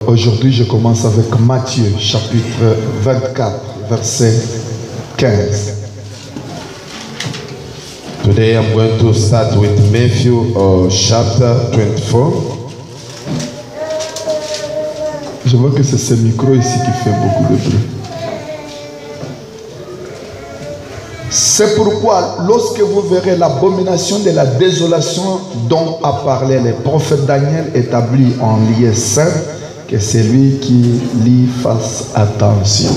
Aujourd'hui, je commence avec Matthieu, chapitre 24, verset 15. Today I'm going to start with Matthew chapter 24. Je vois que c'est ce micro ici qui fait beaucoup de bruit. C'est pourquoi, lorsque vous verrez l'abomination de la désolation dont a parlé le prophète Daniel établi en lieu saint, que celui qui lit fasse attention.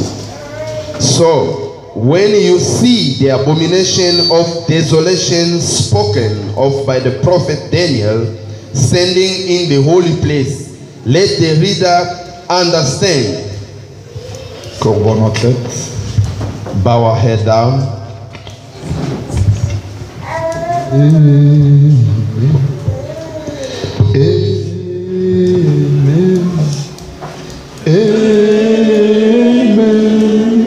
So, when you see the abomination of desolation spoken of by the prophet Daniel standing in the holy place, let the reader understand. Courbons nos têtes. Bow our head down. Amen. Amen. Amen.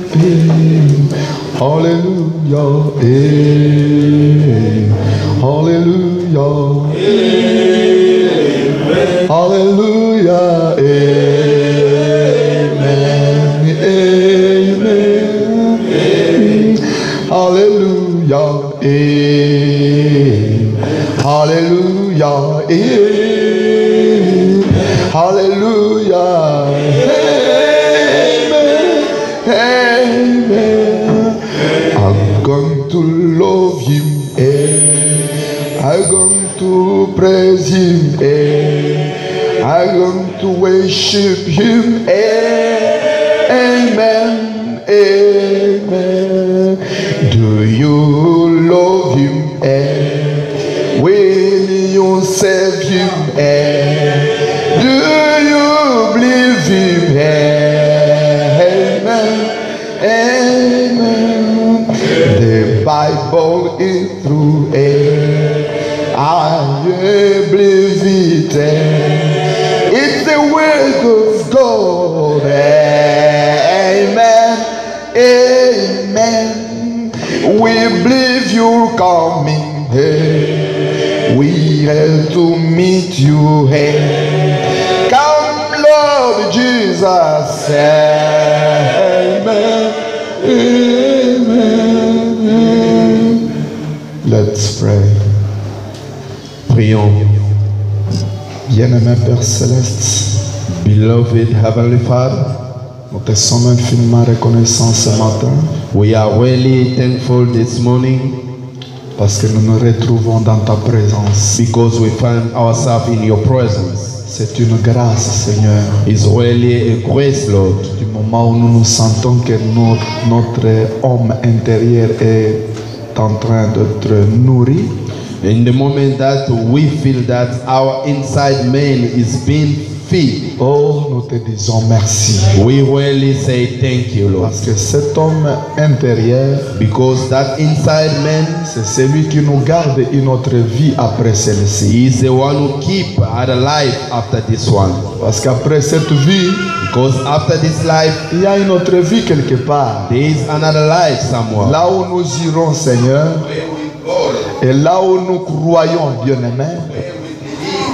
Amen. Hallelujah. Amen. Hallelujah. Amen. Hallelujah. Amen. Amen. Hallelujah. Amen. Hallelujah. Amen. Hallelujah. Amen. Amen. I'm going to love him. I'm going to praise him. I'm going to worship him. Amen. Amen. Do you love him? Will you serve him? Do you believe him? Amen. Amen. The Bible is true. I believe it. It's the word of God. Amen. Amen. We believe you're coming. We have to meet you here. Come, Lord Jesus. Amen. Amen. Let's pray. Prions. Bien-aimé Père Céleste, Beloved Heavenly Father, nous te sommes infiniment reconnaissants ce matin we are really thankful this morning parce que nous nous retrouvons dans ta présence. because we find ourselves in your presence. C'est une grâce, Seigneur, It's really a grace, Lord. du moment où nous nous sentons que notre homme intérieur est en train d'être nourri. In the moment that we feel that our inside man is being fed, Oh, nous te disons merci. we really say thank you, Lord. Parce que cet homme intérieur, Because that inside man c'est celui qui nous garde une autre vie après celle-ci. is the one who keep our life after this one. Parce qu'après cette vie, Because after this life, il y a une autre vie quelque part. there is another life somewhere. Là où nous irons, Seigneur, et là où nous croyons, bien-aimés,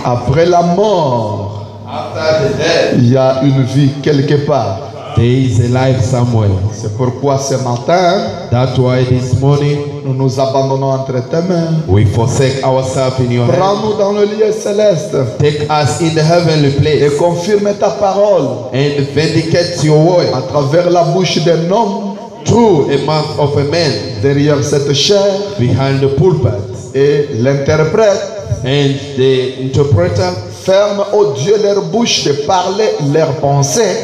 après la mort, After the death, il y a une vie quelque part. there is a life somewhere. C'est pourquoi ce matin, That's why this morning nous nous abandonnons entre tes mains. we forsake ourselves in your hands. Prends-nous dans le lieu céleste Take us in the heavenly et place confirme ta parole and vindicate your word à travers la bouche d'un homme through a mouth of a man derrière cette chair behind the pulpit. et l'interprète. And the interpreter Ferme, oh Dieu, leur bouche de parler leurs pensées,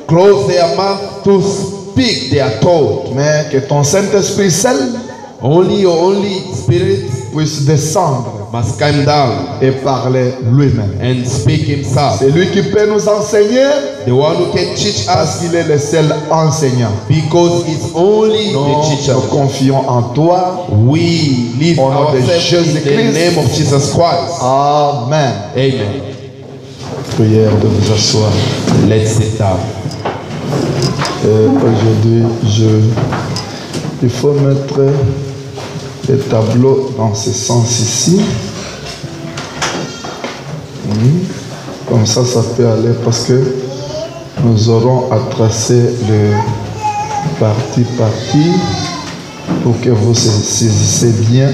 close their mouth to speak their thought. mais que ton Saint-Esprit seul Only your only spirit puisse descendre must come down et parler lui-même. and speak himself. C'est lui qui peut nous enseigner The one who can teach parce us qu'il est le seul enseignant. because he's only Nous the teacher. nous confions en toi. We live Au nom de ourselves in Jésus the Christ. name of Jesus Christ. Amen. Amen. Prière de vous asseoir. Let's sit down. Aujourd'hui, il faut mettre les tableaux dans ce sens ici. Comme ça peut aller parce que nous aurons à tracer le parti pour que vous saisissiez bien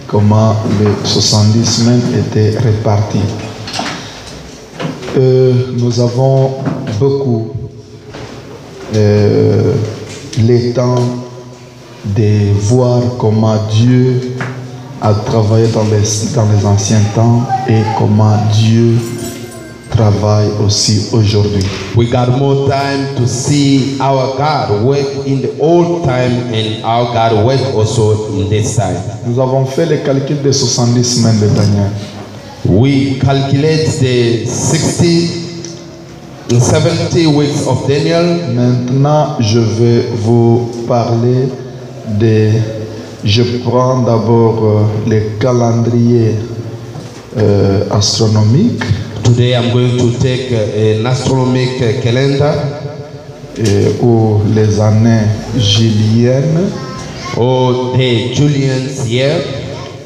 comment les 70 semaines étaient réparties. Nous avons beaucoup le temps de voir comment Dieu a travaillé dans les anciens temps et comment Dieu travaille aussi aujourd'hui. We got more time to see our God work in the old time and our God work also in this time. Nous avons fait le calcul des 70 semaines de Daniel. We calculate the 70 weeks of Daniel. Maintenant, je vais vous parler de... Je prends d'abord le calendrier astronomique. Today I'm going to take an astronomical calendar. Ou les années juliennes. Or the Julian's year.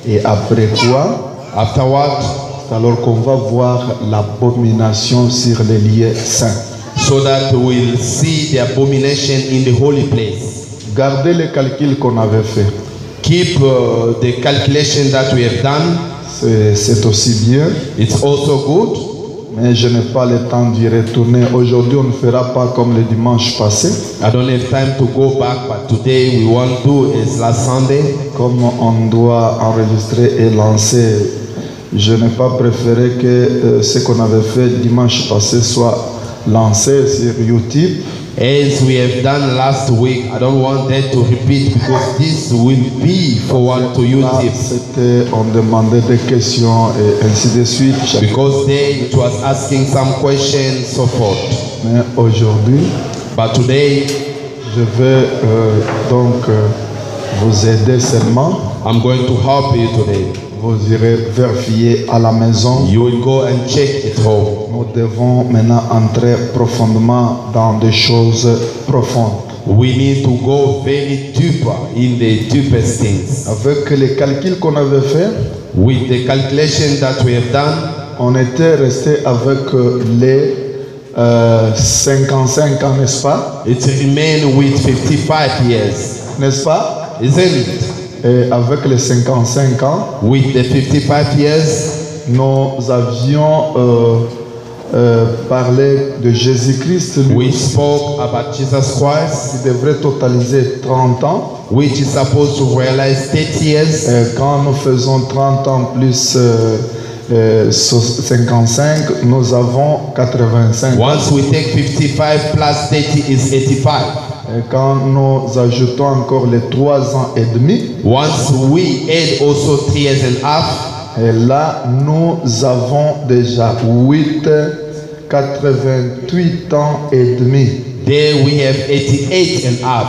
Et après quoi? Afterward, alors qu'on va voir l'abomination sur les lieux saints. So that we'll see the abomination in the holy place. Gardez les calculs qu'on avait fait. Keep the calculation that we have done. C'est aussi bien. It's also good. Mais je n'ai pas le temps d'y retourner. Aujourd'hui, on ne fera pas comme le dimanche passé. I don't have time to go back, but today we want to do as last Sunday. Comme on doit enregistrer et lancer, je n'ai pas préféré que ce qu'on avait fait dimanche passé soit lancé sur YouTube. As we have done last week, I don't want that to repeat because this will be forward to YouTube. On demandait des questions et ainsi de suite. Because then it was asking some questions, so forth. Mais aujourd'hui, but today, je vais vous aider seulement. I'm going to help you today. Vous irez vérifier à la maison. You will go and check at home. Nous devons maintenant entrer profondément dans des choses profondes. We need to go very deeper in the deepest things. Avec les calculs qu'on avait fait, with the calculation that we have done, on était resté avec les 55 ans, n'est-ce pas? It remained with 55 years. N'est-ce pas? Isn't it? Et avec les 55 ans, with the 55 years, nous avions parlé de Jésus-Christ. We spoke about Jesus Christ. Qui devrait totaliser 30 ans. Which is supposed to realize 30 years. Et quand nous faisons 30 ans plus 55, nous avons 85. Once we take 55 plus 30 is 85. Et quand nous ajoutons encore les 3 ans et demi, once we add also 3 years and a half, et là nous avons déjà 88 ans et demi. There we have 88 and a half.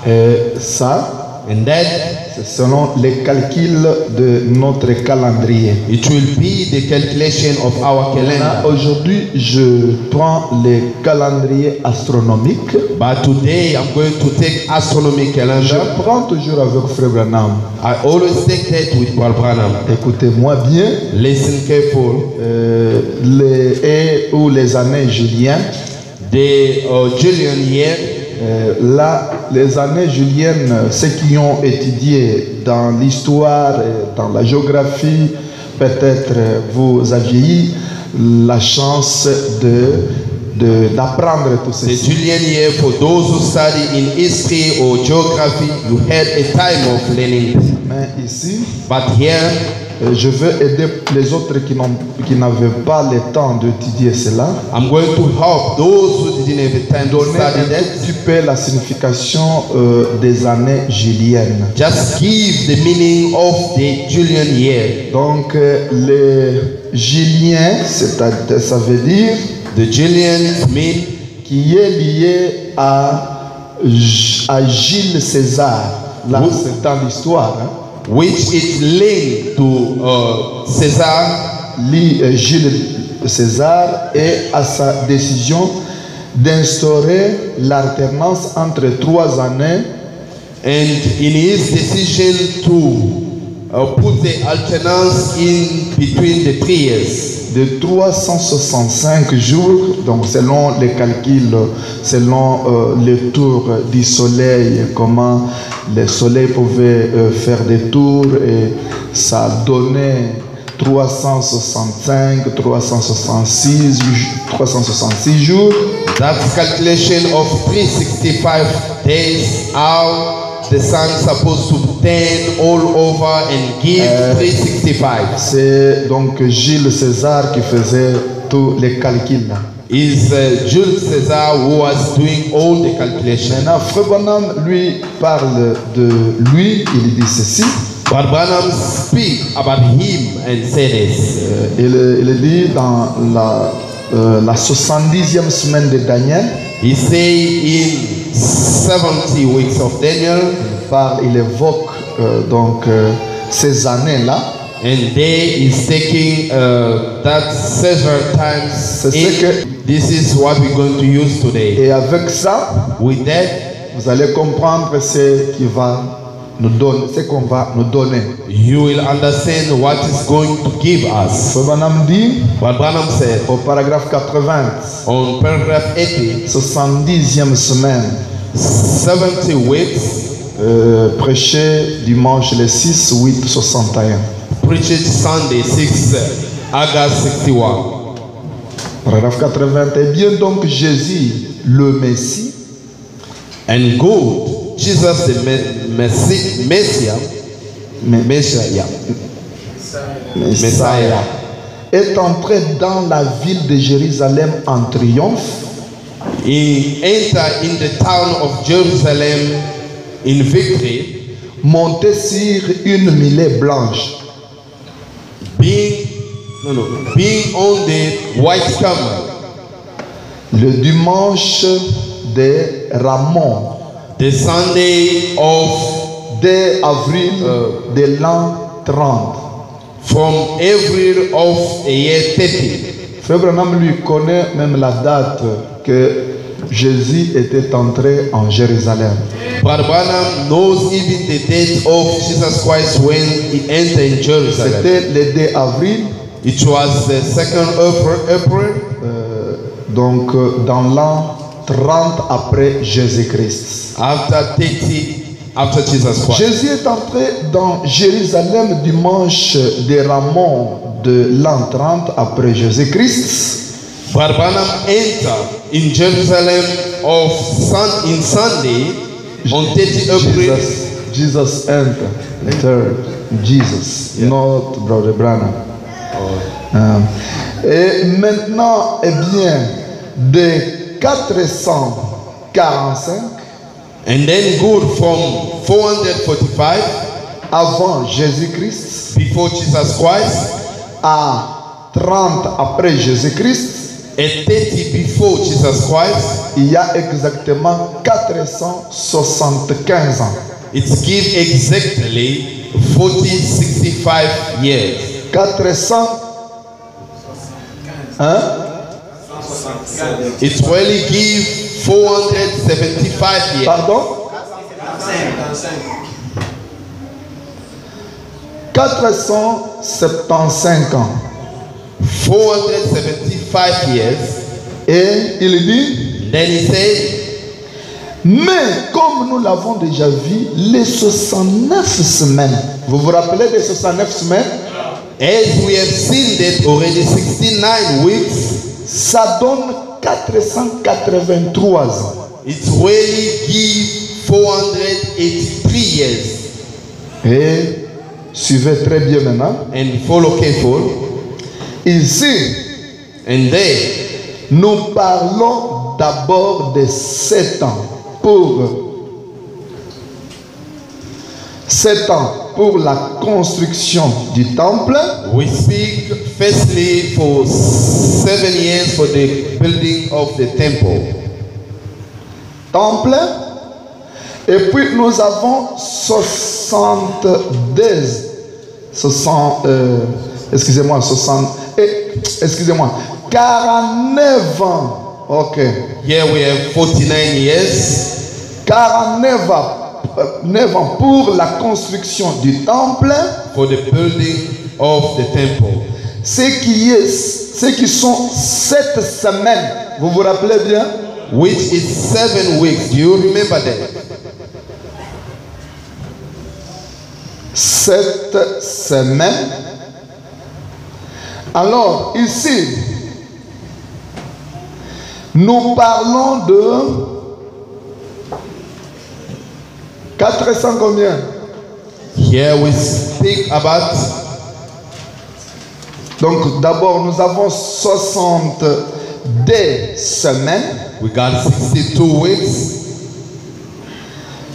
Et ça, and that, c'est selon les calculs de notre calendrier. It will be the calculation of our calendar. Aujourd'hui, je prends les calendriers astronomiques. But today I'm going to take astronomic calendar. Je prends toujours avec Frère Branham. I always take that with Brother Branham. Écoutez-moi bien. Listen careful. Les années juliennes. The Julian year. Là, les années juliennes, ceux qui ont étudié dans l'histoire, dans la géographie, peut-être vous aviez eu la chance d'apprendre tout ceci. The Julian year, for those who study in history or geography, you had a time of learning. Mais ici, but here, Je veux aider les autres qui n'avaient pas le temps d'étudier cela. I'm going to help those who didn't have the time to Donner study un that. petit peu la signification des années juliennes. Just give the meaning of the Julian year. Donc, les Juliens, ça veut dire The Julian mean qui est lié à Gilles César. Là, c'est dans l'histoire. Hein. which is linked to Caesar. Gilles César et à sa décision d'instaurer l'alternance entre 3 années. And in his decision to put the alternance in between the 3 years. De 365 jours, donc selon les calculs, selon le tour du soleil, comment le soleil pouvait faire des tours, et ça donnait 365, 366 jours. That's calculation of 365 days out. The sun supposed to turn all over and give 365. C'est donc Gilles César qui faisait tous les calculs. Is Jules Caesar who was doing all the calculations. Maintenant, Frère Branham lui parle de lui, il dit ceci. But Branham speak about him and say this. Il dit dans la 70e semaine de Daniel. He say in 70 weeks of Daniel. Il évoque donc ces années-là. And there is taking that several times. This is what we're going to use today. Et avec ça, with that, vous allez comprendre ce qui va nous donner, ce qu'on va nous donner. You will understand what is going to give us. Branham dit, what Branham said, au paragraphe 80, on paragraph 80, 70e semaine, 70 weeks, prêché dimanche le 6 8 61. Preached Sunday 6 August 61. Paragraphe 80. Et bien donc Jésus le Messie. And God, Jesus the Messiah, est entré dans la ville de Jérusalem en triomphe. He entered in the town of Jerusalem in victory, monté sur une milée blanche. Being on the white camel. Le dimanche de Ramon. The Sunday of avril de l'an 30. From April of the year 30. Frère Branham lui connaît même la date que Jésus était entré en Jérusalem. But Branham knows even the date of Jesus Christ when he entered in Jerusalem. C'était le 2 avril. It was the 2nd of April. Donc dans l'an 30 après Jésus-Christ. After Jesus Christ. Jésus est entré dans Jérusalem dimanche de Ramon de l'an 30 après Jésus-Christ. But Branham entered in Jerusalem in Sunday on 30 April. Jesus entered. Jesus, yeah. Not Brother Branham. Et maintenant, eh bien, de 445. And then good from 445 avant Jésus-Christ, before Jesus Christ, à 30 après Jésus-Christ, et 30 before Jesus Christ, il y a exactement 475 ans. It gives exactly 65 years. 400 It really gives 475 years. Pardon? 475 ans. 475 years. Et il dit, then he said, mais comme nous l'avons déjà vu, les 69 semaines. Vous vous rappelez des 69 semaines? As we have seen that already 69 weeks. Ça donne 483 ans. It really gives 483 years. Et Suivez très bien maintenant. and follow careful. Ici, And there, nous parlons d'abord de 7 ans pour la construction du temple. we speak firstly for 7 years for the building of the temple. Et puis nous avons 49 ans. Ok. Here we have 49 years 49 ans pour la construction du temple. for the building of the temple. Ce qui sont 7 semaines. Vous vous rappelez bien? Which is 7 weeks. Do you remember that? 7 semaines. Alors, ici, nous parlons de 400 combien? Here we speak about, Donc, d'abord, nous avons 62 semaines, we got 62 weeks,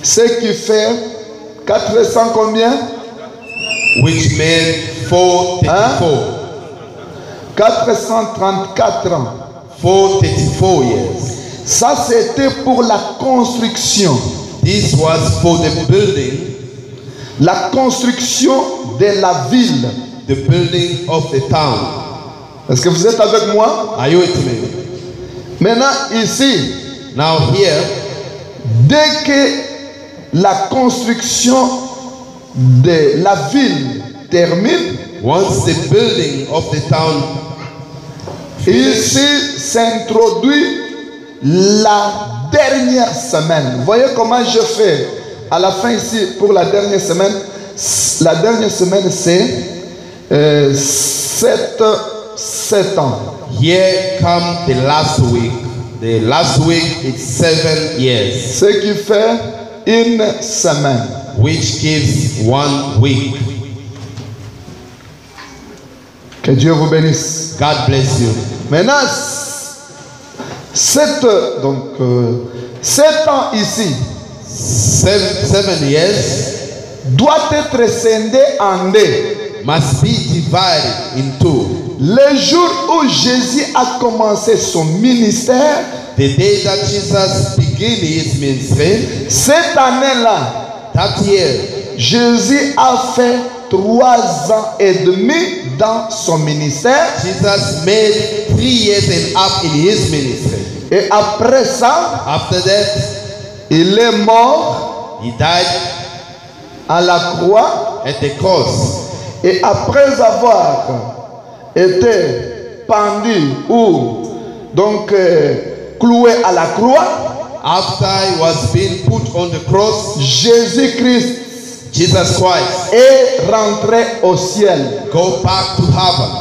ce qui fait 400 combien? which made 434. 434 ans. 434 years. Ça, c'était pour la construction. This was for the building, La construction de la ville. the building of the town. Est-ce que vous êtes avec moi? Are you with me? Maintenant, ici, Now here, dès que la construction de la ville termine, once the building of the town, ici s'introduit la dernière semaine. Vous voyez comment je fais à la fin ici pour la dernière semaine. La dernière semaine, c'est 7 ans. here come the last week. The last week is 7 years, Ce qui fait une semaine. which gives 1 week. Que Dieu vous bénisse. God bless you. Maintenant, 7 ans ici 7 years doit être scindé en deux. must be divided in 2. Le jour où Jésus a commencé son ministère, The day that Jesus began his ministry, cette année-là, that year, Jésus a fait 3 ans et demi dans son ministère. Jesus made 3 years and up in his ministry. Et après ça, After that, il est mort he died à la croix. at the cross. Et après avoir été pendu ou donc cloué à la croix, After he was being put on the cross, Jésus-Christ Jesus Christ est rentré au ciel. go back to heaven.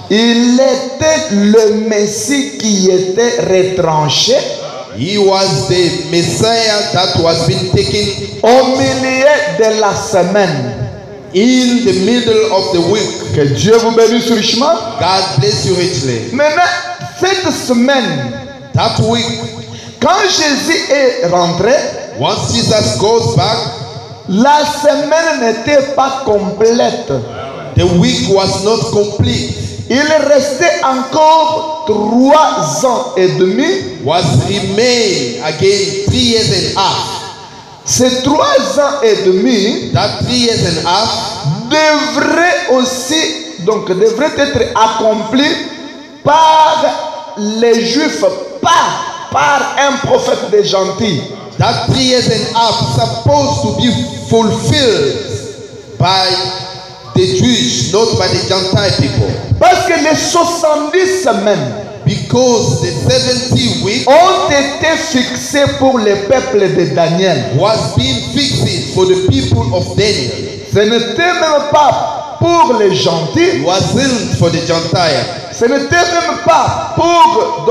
Il était le Messie qui était retranché He was the Messiah that was being taken au milieu de la semaine. in the middle of the week. Que Dieu vous bénisse richement. God bless you richly. Maintenant, cette semaine, That week, quand Jésus est rentré, once Jesus goes back, la semaine n'était pas complète. the week was not complete. Il restait encore 3 ans et demi. Was remain again 3 years and a half. Ces 3 ans et demi That 3 years and a half devraient devraient être accomplis par les Juifs, pas par un prophète des gentils. that 3 years and a half supposed to be fulfilled by the Jews, not by the Gentile people. Parce que les 70 semaines Because the 70 weeks ont été fixées pour le peuple de Daniel. was being fixed for the people of Daniel. Ce n'était même pas pour les gentils. It wasn't for the Gentile. Ce n'était même pas pour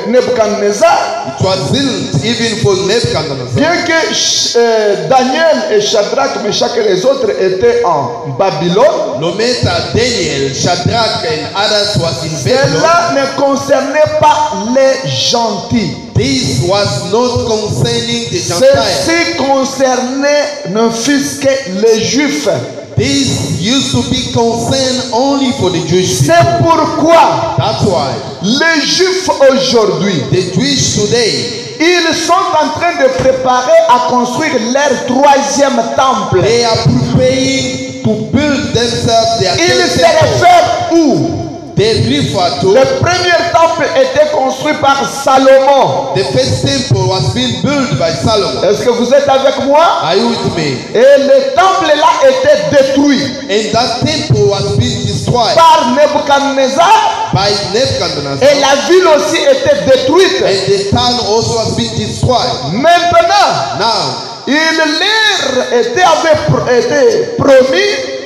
Nebuchadnezzar. It was sealed even for Nebuchadnezzar. bien que Daniel et Shadrach, Meshach et les autres étaient en Babylone, No matter Daniel, Shadrach, and others was in Babylon, cela ne concernait pas les gentils. this was not concerning the Gentiles. Ceci concernait ne fût-ce que les Juifs. This used to be concerned only for the Jewish people. C'est pourquoi That's why les Juifs aujourd'hui, the Jewish today, ils sont en train de préparer à construire leur troisième temple. they are preparing to build themselves their Ils third se temple. réfèrent où? They refer to Le premier temple était construit par Salomon. the first temple was being built by Solomon. Est-ce que vous êtes avec moi? Are you with me? Et le temple là était détruit And that temple was being destroyed par Nebuchadnezzar by Nebuchadnezzar. et la ville aussi était détruite. And the town also was being destroyed. Maintenant, Now, il leur était promis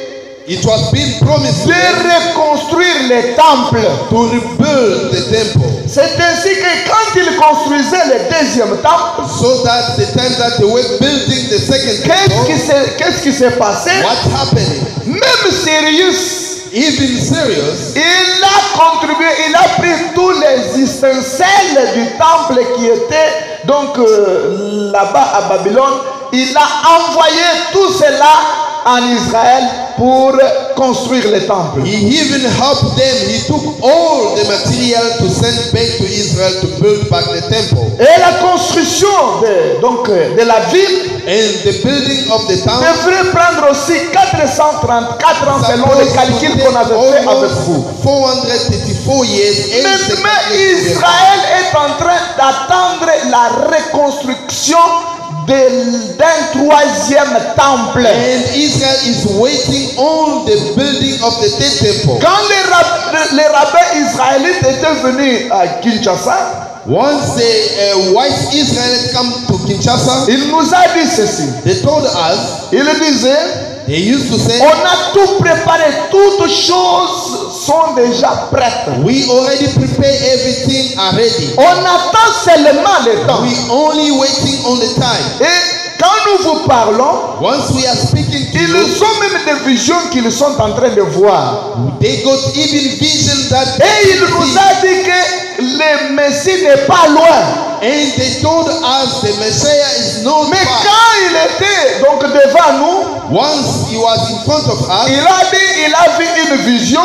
it was being promised to de them reconstruire les temples. to rebuild the temple, C'est ainsi que quand ils construisaient le deuxième temple, so that the time that they were building the second temple, qu'est-ce qui s'est passé? what happened? Même Sirius, Even serious, il a contribué, il a pris tous les ustensiles du temple qui étaient donc là-bas à Babylone. Il a envoyé tout cela en Israël pour construire le temple. he even helped them. He took all the material to send back to Israel to build back the temple. Et la construction de la ville And the building of the town devrait prendre aussi 434 ans selon les calculs qu'on avait fait avec vous. 434 years. Maintenant, Israël est en train d'attendre la reconstruction d'un troisième temple. And Israel is waiting on the building of the third temple. Quand les rabbins israélites étaient venus à Kinshasa, Once the white Israelites come to Kinshasa, il nous a dit ceci. they told us, Il disait, they used to say, on a tout préparé, toutes choses sont déjà prêtes. we already prepare everything already. On attend seulement le temps. We only waiting on the time. Et quand nous vous parlons, Once we are speaking to ils you, ont même des visions qu'ils sont en train de voir. they got even vision that Et il nous a dit que le Messie n'est pas loin. and they told us the Messiah is not Mais far. quand il était donc devant nous, Once he was in front of us, il a dit, il a vu une vision.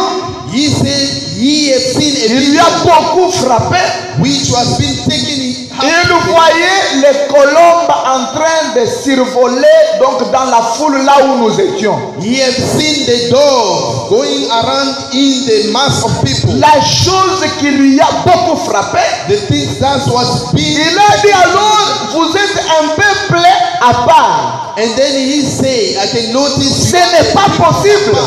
he said he had seen a Il lui a vision beaucoup frappé. which was being taken in Il voyait les colombes en train de survoler donc dans la foule là où nous étions. He had seen the dove going around in the mass of people. La chose qui lui a beaucoup frappé, The thing that was being, il a dit alors, vous êtes un peuple à part. and then he said, I can notice Ce n'est pas possible.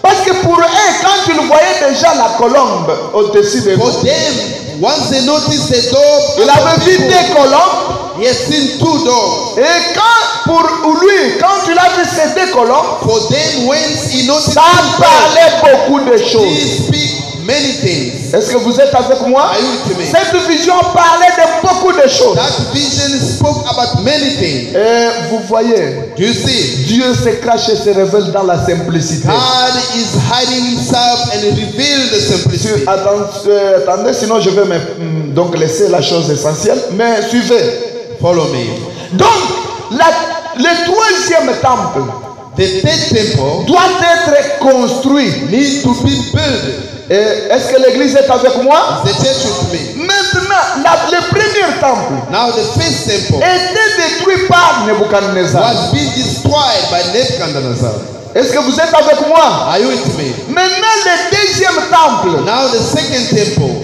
Parce que pour eux, quand ils voyaient déjà la colombe au-dessus de for vous, them, once they noticed the dove, il avait vu des colombes. he had seen two doves. Et quand, pour lui, quand il a vu ces deux colombes, For them, once he noticed ça two doves, parlait beaucoup de choses. he speak many things. Est-ce que vous êtes avec moi? Are you with me? Cette vision parlait de beaucoup de choses. That vision spoke about many things. Et vous voyez, Do you see? Dieu se cache et se révèle dans la simplicité. God is hiding himself and reveal the simplicity. Attendez, sinon je vais donc laisser la chose essentielle. Mais suivez. Follow me. Donc, le troisième temple The third temple doit être construit. needs to be built. Est-ce que l'église est avec moi? The church with me. Maintenant, le premier temple Now the first temple était détruit par Nebuchadnezzar. was being destroyed by Nebuchadnezzar. Est-ce que vous êtes avec moi? Are you with me? Maintenant, le deuxième temple Now the second temple.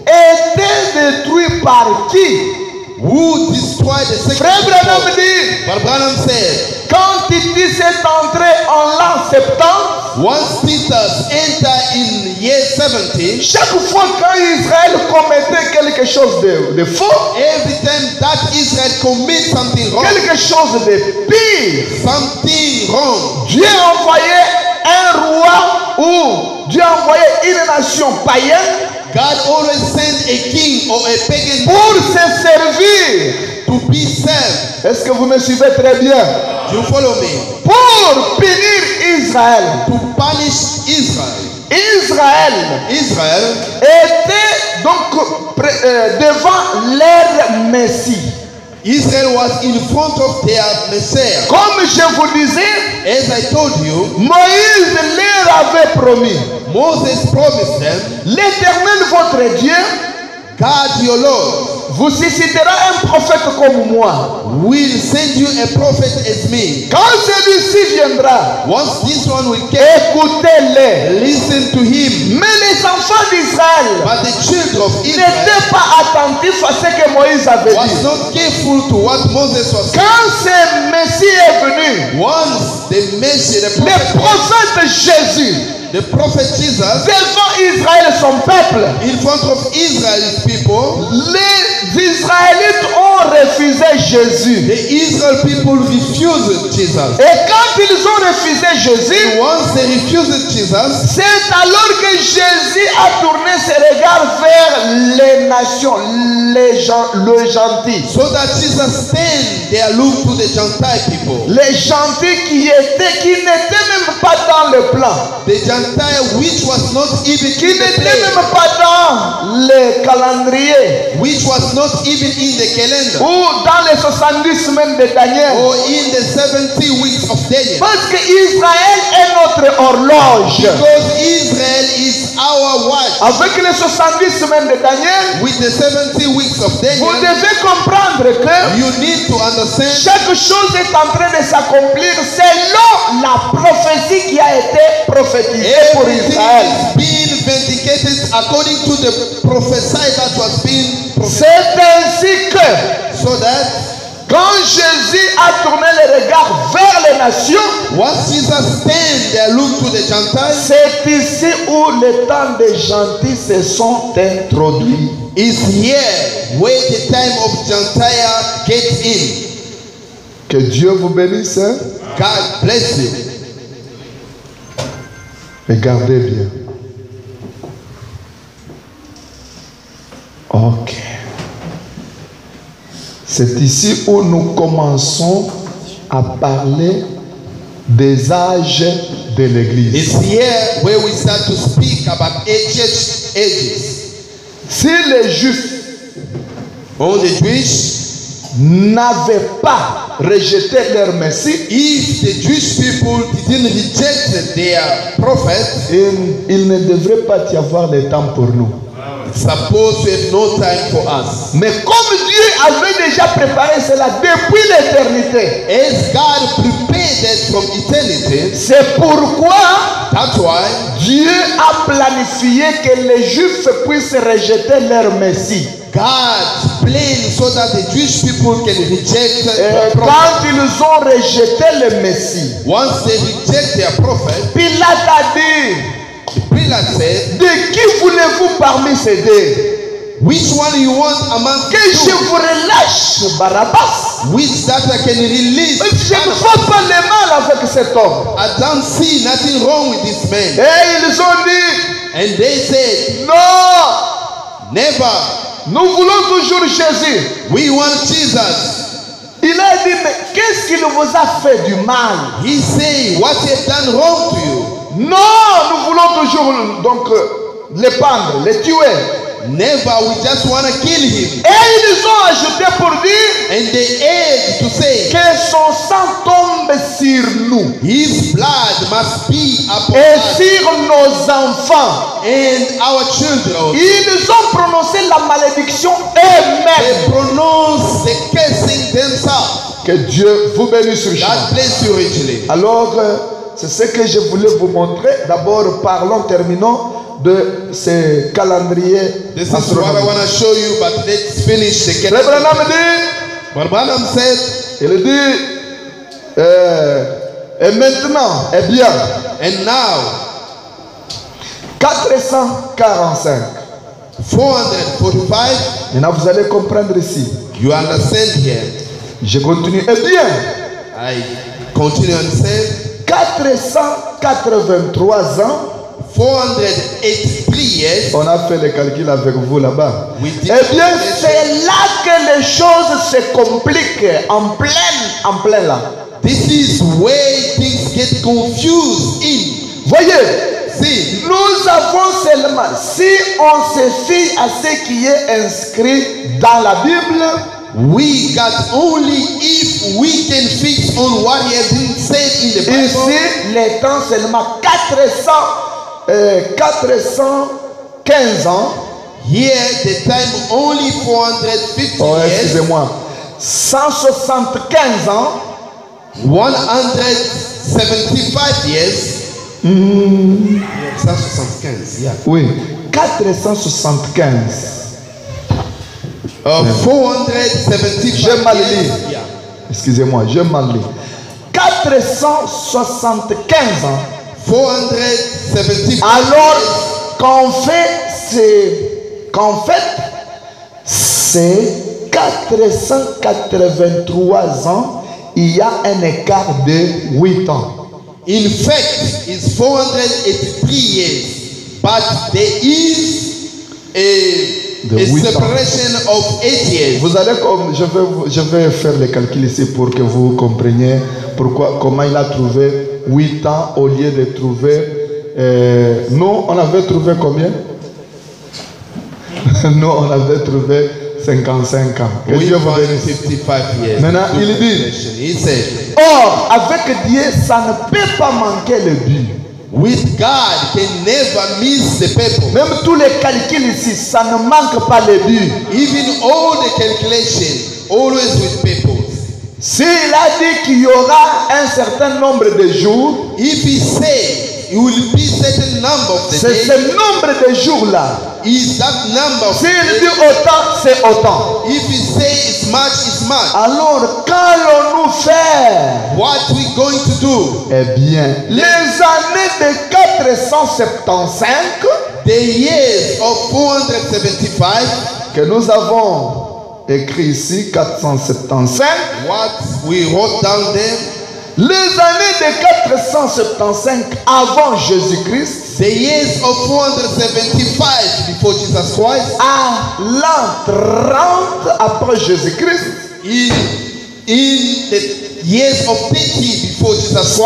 était détruit par qui? Who destroyed the second Frère Branham temple? dit, But Branham said, quand Titus est entré en l'an 70, once Titus entered in year 70, chaque fois quand Israël commettait quelque chose de faux, every time that Israel commit something wrong, quelque chose de pire, something wrong, Dieu envoyait un roi ou Dieu envoyait une nation païenne God always sent a king or a pagan pour se servir. to be served. Est-ce que vous me suivez très bien? You follow me? Pour punir Israël. To punish Israel. Israël était donc devant leur Messie. Israel was in front of their Messiah. Comme je vous disais, As I told you, Moïse leur avait promis, Moses promised them, l'Éternel votre Dieu God your Lord vous suscitera un prophète comme moi. will send you a prophet as me. Quand celui-ci viendra, Once this one will come, écoutez-le. listen to him. Mais les enfants d'Israël But the children of Israel n'étaient pas attentifs à ce que Moïse avait was dit. not careful to what Moses was saying. Quand ce Messie est venu, Once the Messiah, le prophète Jésus, the prophet Jesus, devant Israël, son peuple, in front of Israel's people, les Israélites ont refusé Jésus. the Israel people refused Jesus. Et quand ils ont refusé Jésus, Once they refused Jesus, c'est alors que Jésus a tourné ses regards vers les nations, les gens, le gentil. so that Jesus stand there, look to the Gentile people. Les gentils qui n'étaient même pas dans le plan, The Gentile which was not even qui in the n'étaient plan, même pas dans le calendrier which was not even in the calendar, ou dans les 70 semaines de Daniel. or in the 70 weeks of Daniel. Parce que Israël est notre horloge. Because Israel is our watch. Avec les 70 semaines de Daniel, With the 70 weeks of vous Daniel, devez comprendre que you need to understand chaque chose est en train de s'accomplir selon la prophétie qui a été prophétisée pour everything Israël. is being vindicated according to the prophesy that was being prophesied. C'est ainsi que So that quand Jésus a tourné les regards vers les nations, once Jesus stand there, look to the Gentiles, c'est ici où les temps des gentils se sont introduits. is here where the time of Gentile gets in. Que Dieu vous bénisse. Hein? God bless you. Regardez bien. Ok. C'est ici où nous commençons à parler des âges de l'Église. It's here where we start to speak about ages. Si les Juifs All the Jewish, n'avaient pas rejeté leur Messie, if the Jewish people didn't reject their prophet, il ne devrait pas y avoir le temps pour nous. it's supposed to have no time for us. Mais comme Dieu avait déjà préparé cela depuis l'éternité, As God prepared that from eternity, c'est pourquoi that's why Dieu a planifié que les Juifs puissent rejeter leur Messie. God planned so that the Jewish people can reject their prophet. Quand ils ont rejeté le Messie, Once they reject their prophet, Pilate a dit, Pilate said, de qui voulez-vous parmi ces deux? which one you want among Que je you? vous relâche Barabbas. Which that I can release? Je ne vois pas le mal avec cet homme. I don't see nothing wrong with this man. Et ils ont dit, And they said, non, never. nous voulons toujours Jésus. We want Jesus. Il a dit, mais qu'est-ce qu'il vous a fait du mal? He said, what he has done wrong to you? Non, nous voulons toujours donc les pendre, les tuer. Never, we just want to kill him. Et ils ont ajouté pour dire And they add to say, que son sang tombe sur nous his blood must be upon et us sur nos enfants. and our children. Ils ont prononcé la malédiction They eux-mêmes. pronounce the cursing themselves. Que Dieu vous bénisse richement. God bless you richly. Alors, c'est ce que je voulais vous montrer. D'abord, terminons de ce calendrier This is what I astronomique. want to show you, but let's finish the Le calendar. Branham dit, But Branham said, il dit, et maintenant, eh bien, and now 445. 445, Maintenant, vous allez comprendre ici. you understand here. Je continue. Eh bien, I continue and say, 483 ans 483 years. On a fait les calculs avec vous là-bas. We Eh did bien, calculation. c'est là que les choses se compliquent, en plein là. This is where things get confused in. Voyez, See, nous avons seulement, si on se fie à ce qui est inscrit dans la Bible, we got only if we can fix on what he has been said in the Bible. ici, les temps seulement 415 ans. Here, the time only 450 Oh, years, excusez-moi. 175 ans. 175 years. 175, yeah. Oui, 475. 475 J'ai mal years. lu. Yeah. Excusez-moi, je m'en lis. 475 ans. 475 Alors, qu'en fait, c'est 483 ans. Il y a un écart de 8 ans. In fact, it's 483 years, but there is a The width. separation of 8 years. Vous allez comme je vais faire les calculs ici pour que vous compreniez comment il a trouvé 8 ans au lieu de trouver. Nous, on avait trouvé combien? Nous, on avait trouvé 55 ans. Que We Dieu vous found bénisse. 55 years. Maintenant, il dit, He said, or, avec Dieu, ça ne peut pas manquer le but. with God can never miss the people. Même tous les calculs ici, ça ne manque pas le but. Even all the calculation, always with people. S'il a dit qu'il y aura un certain nombre de jours, If he say it will be certain number of the c'est days, ce nombre de jours-là. is that number of S'il days. dit autant, c'est autant. If he say it's much, it's much. Alors, qu'allons-nous faire? What we going to do? Eh bien, les années de 475 The years of 475, que nous avons écrit ici, 475, what we wrote down there, les années de 475 avant Jésus-Christ, the years of 475 before Jesus Christ, à l'an 30 après Jésus-Christ, in the years of 30 before Jesus Christ, ce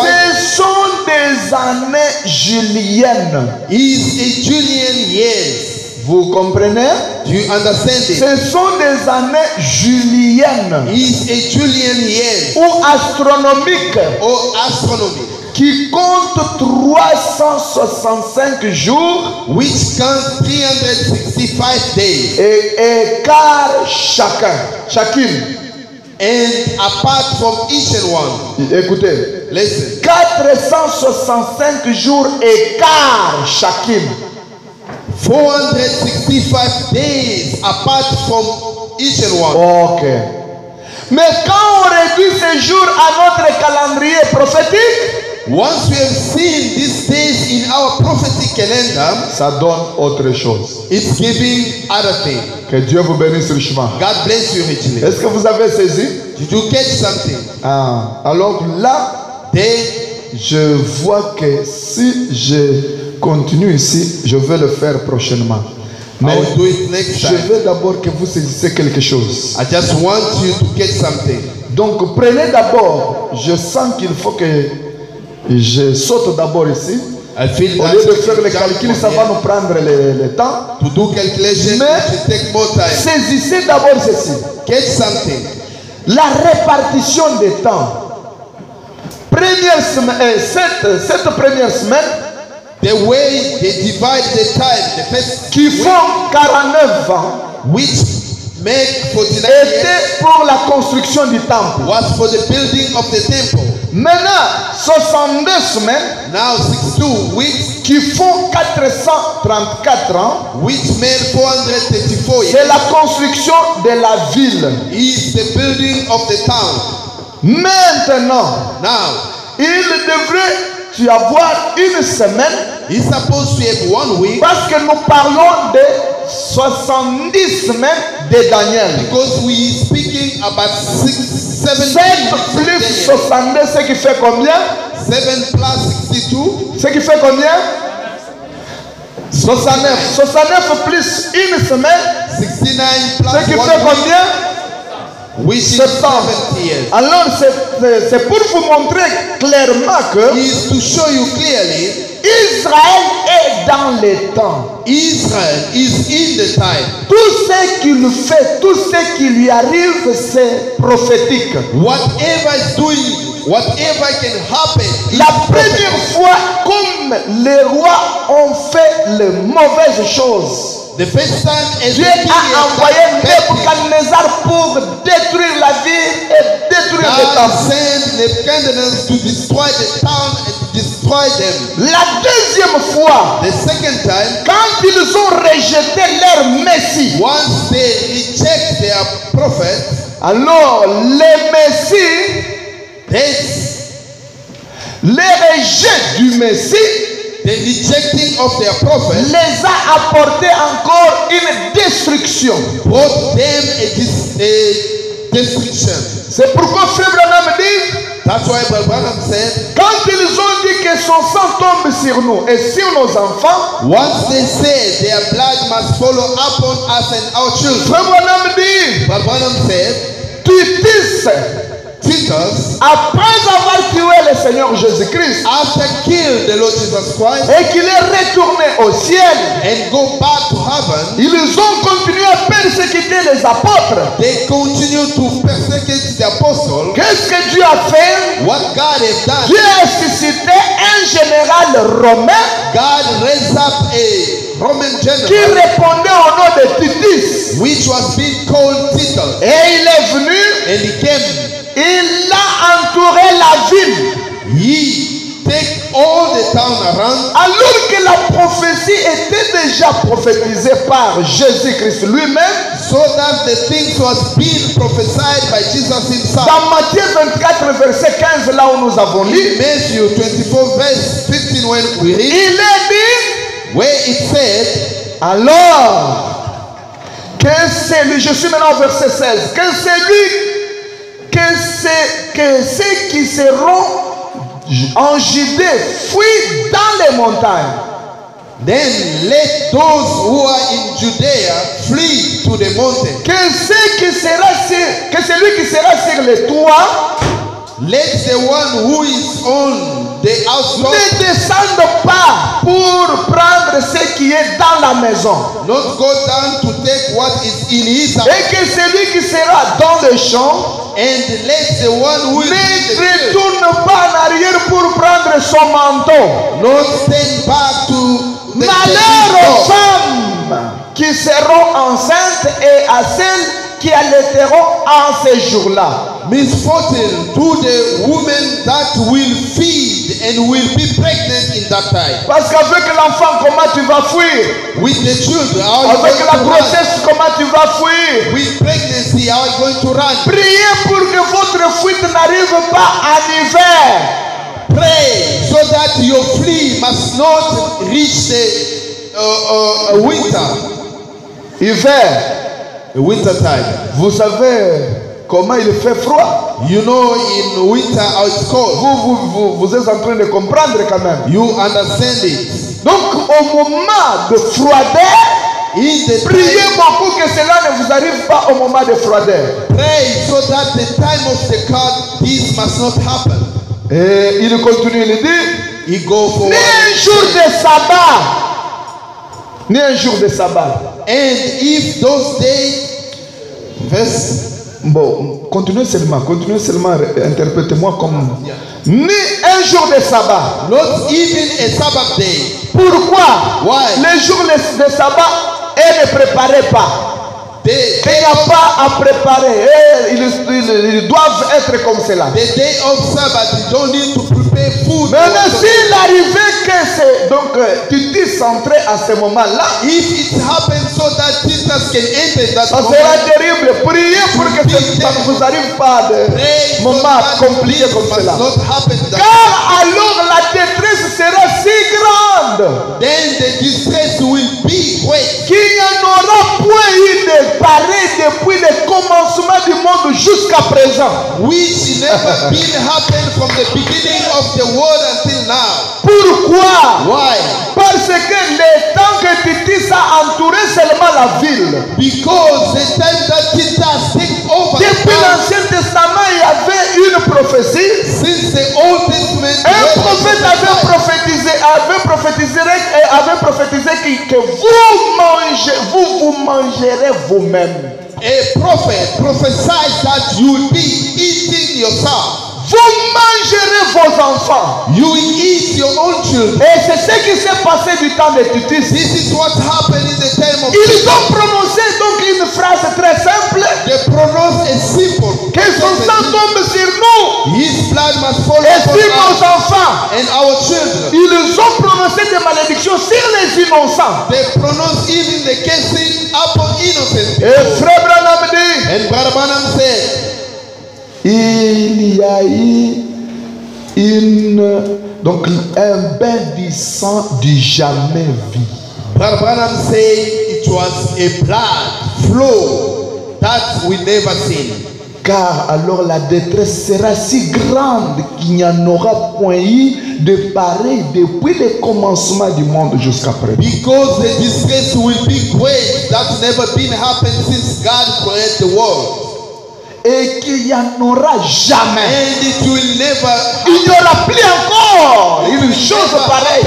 sont des années juliennes. is a Julian years. Vous comprenez? Do you understand it? Ce sont des années juliennes Is a Julian years ou astronomiques or astronomy, qui comptent 365 jours which count 365 days, et quart chacune. and apart from each and one. Écoutez, Listen, 465 jours et quart chacune. 465 days apart from each and one. Ok. Mais quand on réduit ces jours à notre calendrier prophétique, Once we have seen these days in our prophetic calendar, ça donne autre chose. it's giving other things. Que Dieu vous bénisse richement. God bless you richly. Est-ce que vous avez saisi? Did you catch something? Ah, alors là, Then je vois que si je continue ici, je vais le faire prochainement. Mais I will do it next je time. veux d'abord que vous saisissiez quelque chose. I just want you to catch something. Donc prenez d'abord, je sens qu'il faut que je saute d'abord ici. I feel Au that lieu de faire les jump calculs, from ça va here. nous prendre le temps. To do calculation, Mais- it will take more time. Saisissez d'abord ceci. Catch something. La répartition des temps. Première semaine, cette première semaine The way they divide the time, the first qui week, font 49 ans which make 49 years, était pour la construction du temple. was for the building of the temple. Maintenant, 62 semaines Now 62 weeks, qui font 434 ans, which made 434 c'est years, la construction de la ville. is the building of the town. Maintenant, Now, il devrait y avoir une semaine he's supposed to have 1 week parce que nous parlons de 70 semaines de Daniel. because we speaking about 7 7 plus 62, ce qui fait combien? 7 plus 62, Ce qui fait combien? 69. 69 plus une semaine, 69 ce plus qui 1 fait week, combien? which is 70. 70 years. Alors c'est pour vous montrer clairement que Is to show you clearly Israël est dans les temps. Israel is in the time. Tout ce qu'il fait, tout ce qui lui arrive, c'est prophétique. Whatever is doing, whatever can happen. is La prophetic. première fois, comme les rois ont fait les mauvaises choses, The first time Dieu Ezekiel a envoyé had bad things. Nebuchadnezzar pour détruire la ville et détruire le God temple. sent Nebuchadnezzar to destroy the town and destroy them. La deuxième fois, The second time, quand ils ont rejeté leur Messie, once they reject their prophet, alors les Messies, le rejet du Messie the rejecting of their prophet les a apporté encore une destruction. brought them a destruction. C'est pourquoi Frère Branham dit, That's why Branham said, quand ils ont dit que son sang tombe sur nous et sur nos enfants, once they said their blood must follow upon us and our children, Frère Branham dit, Branham said, Titus, Titus, après avoir tué le Seigneur Jésus-Christ after killed the Lord Jesus Christ et qu'il est retourné au ciel, and go back to heaven, ils ont continué à persécuter les apôtres. they continue to persecute the apostle. Qu'est-ce que Dieu a fait? What God has done, Dieu a suscité un général romain God raised up a Roman qui general répondait au nom de Titus. which was being called Titus, Et il est venu, and he came. il a entouré la ville. He take all the town around, Alors que la prophétie était déjà prophétisée par Jésus-Christ lui-même, so that the things was being prophesied by Jesus himself. dans Matthieu 24, verset 15, là où nous avons In lu, Matthew 24 verse 15 when we read, il est dit, where it said, alors, que c'est lui, je suis maintenant au verset 16, que ceux qui seront en Judée fuient dans les montagnes. then let those who are in Judea flee to the mountain. Que celui qui sera sur les toits Let the one who is on the outside ne descende pas pour prendre ce qui est dans la maison. not go down to take what is in his house. Et que celui qui sera dans le champ And let the one who is in ne the field retourne pas en arrière pour prendre son manteau. not stand back to the Malheur aux door. femmes qui seront enceintes et à celles qui allaiteront en ces jours-là. Misfortune to the women that will feed and will be pregnant in that time. Parce qu'avec l'enfant, comment tu vas fuir? With the children, how are you Avec la going to run? grossesse, comment tu vas fuir? With pregnancy, how are you going to run? Priez pour que votre fuite n'arrive pas en hiver. Pray so that your flea must not reach the winter. Hiver, Winter time. vous savez comment il fait froid. You know in winter how it's cold. Vous êtes en train de comprendre quand même. You understand it. Donc au moment de froideur, In the priez time, beaucoup que cela ne vous arrive pas au moment de froideur. pray so that the time of the cold, this must not happen. Et il continue, il dit, He go for ni un jour de sabbat, ni un jour de sabbat. and if those days, verse, Bon, continuez seulement, interprétez-moi comme ni un jour de sabbat. not even a Sabbath day. Pourquoi? Why? Les jours de sabbat, elles ne préparaient pas. The Il day n'y a of, pas à préparer. Ils doivent être comme cela. the day of Sabbath, you don't need to prepare food. Maintenant, s'il arrivait que c'est donc Titus entrait à ce moment-là, If it happens so that Titus can enter that ça moment, sera terrible. Priez pour que ça ne vous arrive pas de pray so moments that compliqués this comme must cela. not happen. Car alors la détresse sera si grande Then the distress will be great. qu'il n'y en aura point eu de pareil depuis le commencement du monde jusqu'à présent. which never been happened from the beginning of the world until now. Pourquoi? Why? Parce que le temps que Titus a entouré seulement la ville. Because the time that Titus take over the Depuis town, l'Ancien Testament, il y avait une prophétie. since the Old Testament, Un prophète avait prophétisé que vous mangerez vous-même. a prophet prophesied that you will be eating yourself. Vous mangerez vos enfants. You will eat your own children. Et c'est ce qui s'est passé du temps de Titus. This is what happened in the time of Ils ont prononcé donc une phrase très simple. They pronounced a simple Que son sang tombe sur nous His blood must follow et upon sur nos us enfants. and our children. Ils ont prononcé des malédictions sur les innocents. They pronounced even the cursing upon innocent Et people. Frère Branham dit, And Brother Branham said, il y a eu un bain du sang du jamais vu. Brother Branham said it was a blood flow that we never seen. Car alors la détresse sera si grande qu'il n'y en aura point eu de pareil depuis le commencement du monde jusqu'à présent. Because the distress will be great that never been happened since God created the world. Et qu'il n'y en aura jamais. And it will never Il n'y happen. aura plus encore une chose pareille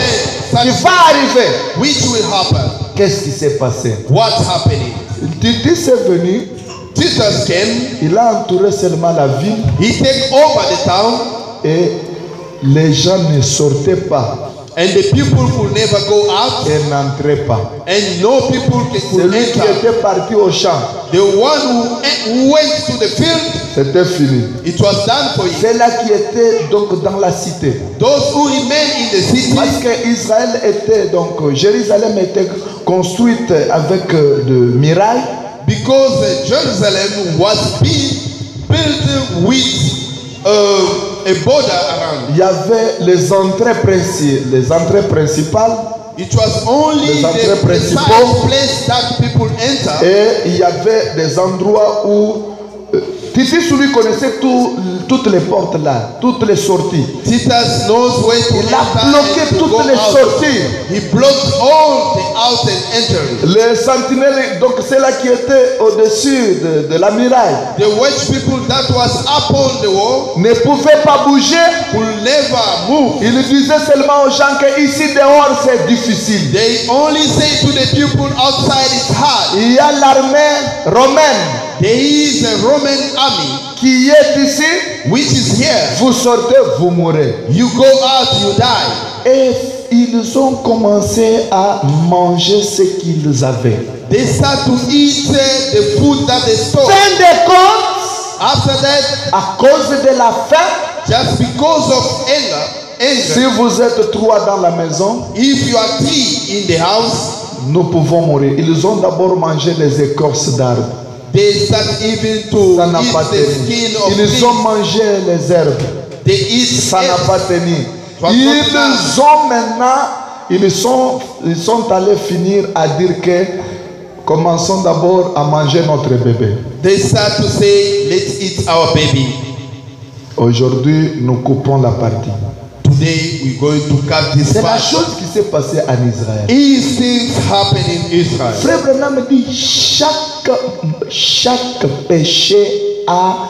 qui va arriver. Which will happen? Qu'est-ce qui s'est passé? What happened? Titus est venu, Jesus came, il a entouré seulement la ville he take over the town, et les gens ne sortaient pas and the people could never go out, et n'entraient pas. and no people could Celui qui enter. était parti au champ, The one who went to the field, c'était fini. it was done for you. C'est là qui était donc dans la cité. Those who remain in the city, Parce que Israël était donc, Jérusalem était construite avec de murailles. because Jerusalem was being built with a border around. Il y avait les entrées principales It was only Les entrées the principaux. precise place that people enter. et il y avait des endroits où Titus lui connaissait toutes les portes là, toutes les sorties. Titus knows where to Il a enter bloqué and to toutes go les out. sorties. He blocked all the out and entering. Les sentinelles, donc c'est là qui était au-dessus de la muraille, The watch people that was upon the wall ne pouvaient pas bouger. could never move. Il disait seulement aux gens que ici dehors c'est difficile. They only say to the people outside it's hard. Il y a l'armée romaine There is a Roman army qui est ici. which is here. Vous sortez, vous mourrez. You go out, you die. Et ils ont commencé à manger ce qu'ils avaient. They start to eat the food that they stole. Fin de compte, After that, à cause de la faim, just because of anger, si vous êtes trois dans la maison, if you are three in the house, nous pouvons mourir. Ils ont d'abord mangé les écorces d'arbres. they start even to Ça n'a pas eat the tenu. skin of Ils ont pigs. mangé les herbes. They eat Ça n'a eggs. pas tenu. Ça n'a Ils pas ont maintenant, ils sont allés finir à dire que commençons d'abord à manger notre bébé. They start to say, let's eat our baby. Aujourd'hui, nous coupons la partie. Today we're going to cut this C'est la part. chose qui s'est passée en Israël. These things happen in Israel. Frère Branham dit chaque péché a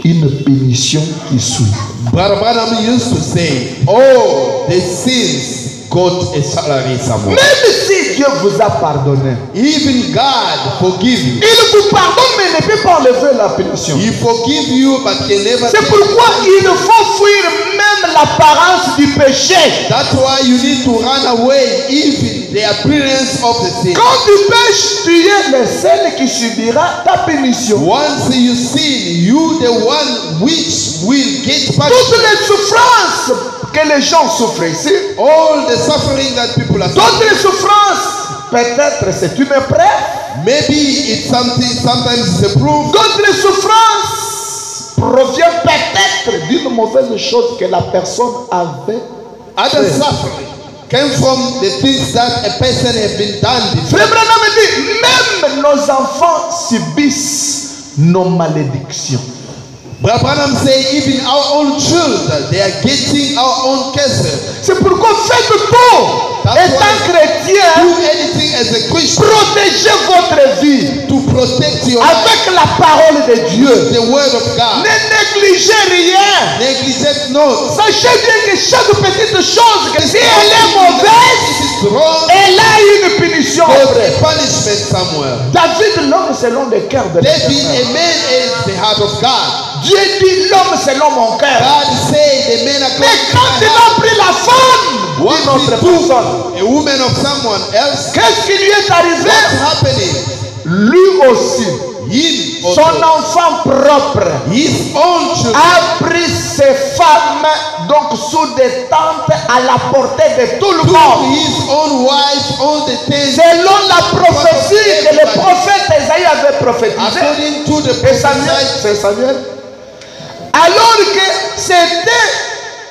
une punition qui suit. Brother Branham used to say, oh, the sins got a salary somewhere. Même si Dieu vous a pardonné, Even God forgive you. il vous pardonne mais ne peut pas enlever la punition. He forgive you but can never C'est take pourquoi you. il faut fuir même l'apparence du péché. That's why you need to run away even the appearance of the sin. Quand tu pêches, tu es le seul qui subira ta punition. Once you sin, you the one which will get Toutes punished. les souffrances que les gens souffrent ici, All the suffering that people are toutes suffering. les souffrances, peut-être c'est une épreuve. Maybe it's something, sometimes it's a proof. D'autres les souffrances proviennent peut-être d'une mauvaise chose que la personne avait. Other suffering came from the things that a person has been done before. Frère Branham dit, même nos enfants subissent nos malédictions. Brother Branham say even our own children, they are getting our own curses. C'est pourquoi faites tout, étant chrétien, Do anything as a Christian protégez votre vie to protect your avec la parole de Dieu. the word of God. Ne négligez rien. Negligent not. Sachez bien que chaque petite chose, que si elle est mauvaise, This is wrong. elle a une punition. There's a punishment somewhere. David, l'homme selon le cœur de David, l'Éternel. a man is the heart of God. Dieu dit l'homme selon mon cœur. God say the man Mais according to quand my il heart. a pris la femme d'une What autre he personne, took a woman of someone else, qu'est-ce qui lui est arrivé? what's happening? Lui aussi, Him son also, enfant propre, his own children a pris ses femmes donc sous des tentes à la portée de tout le took monde. his own wife on the tent Selon la prophétie que le prophète Esaïe avait prophétisée. according to the Et Samuel, prophesy. c'est Samuel. Alors que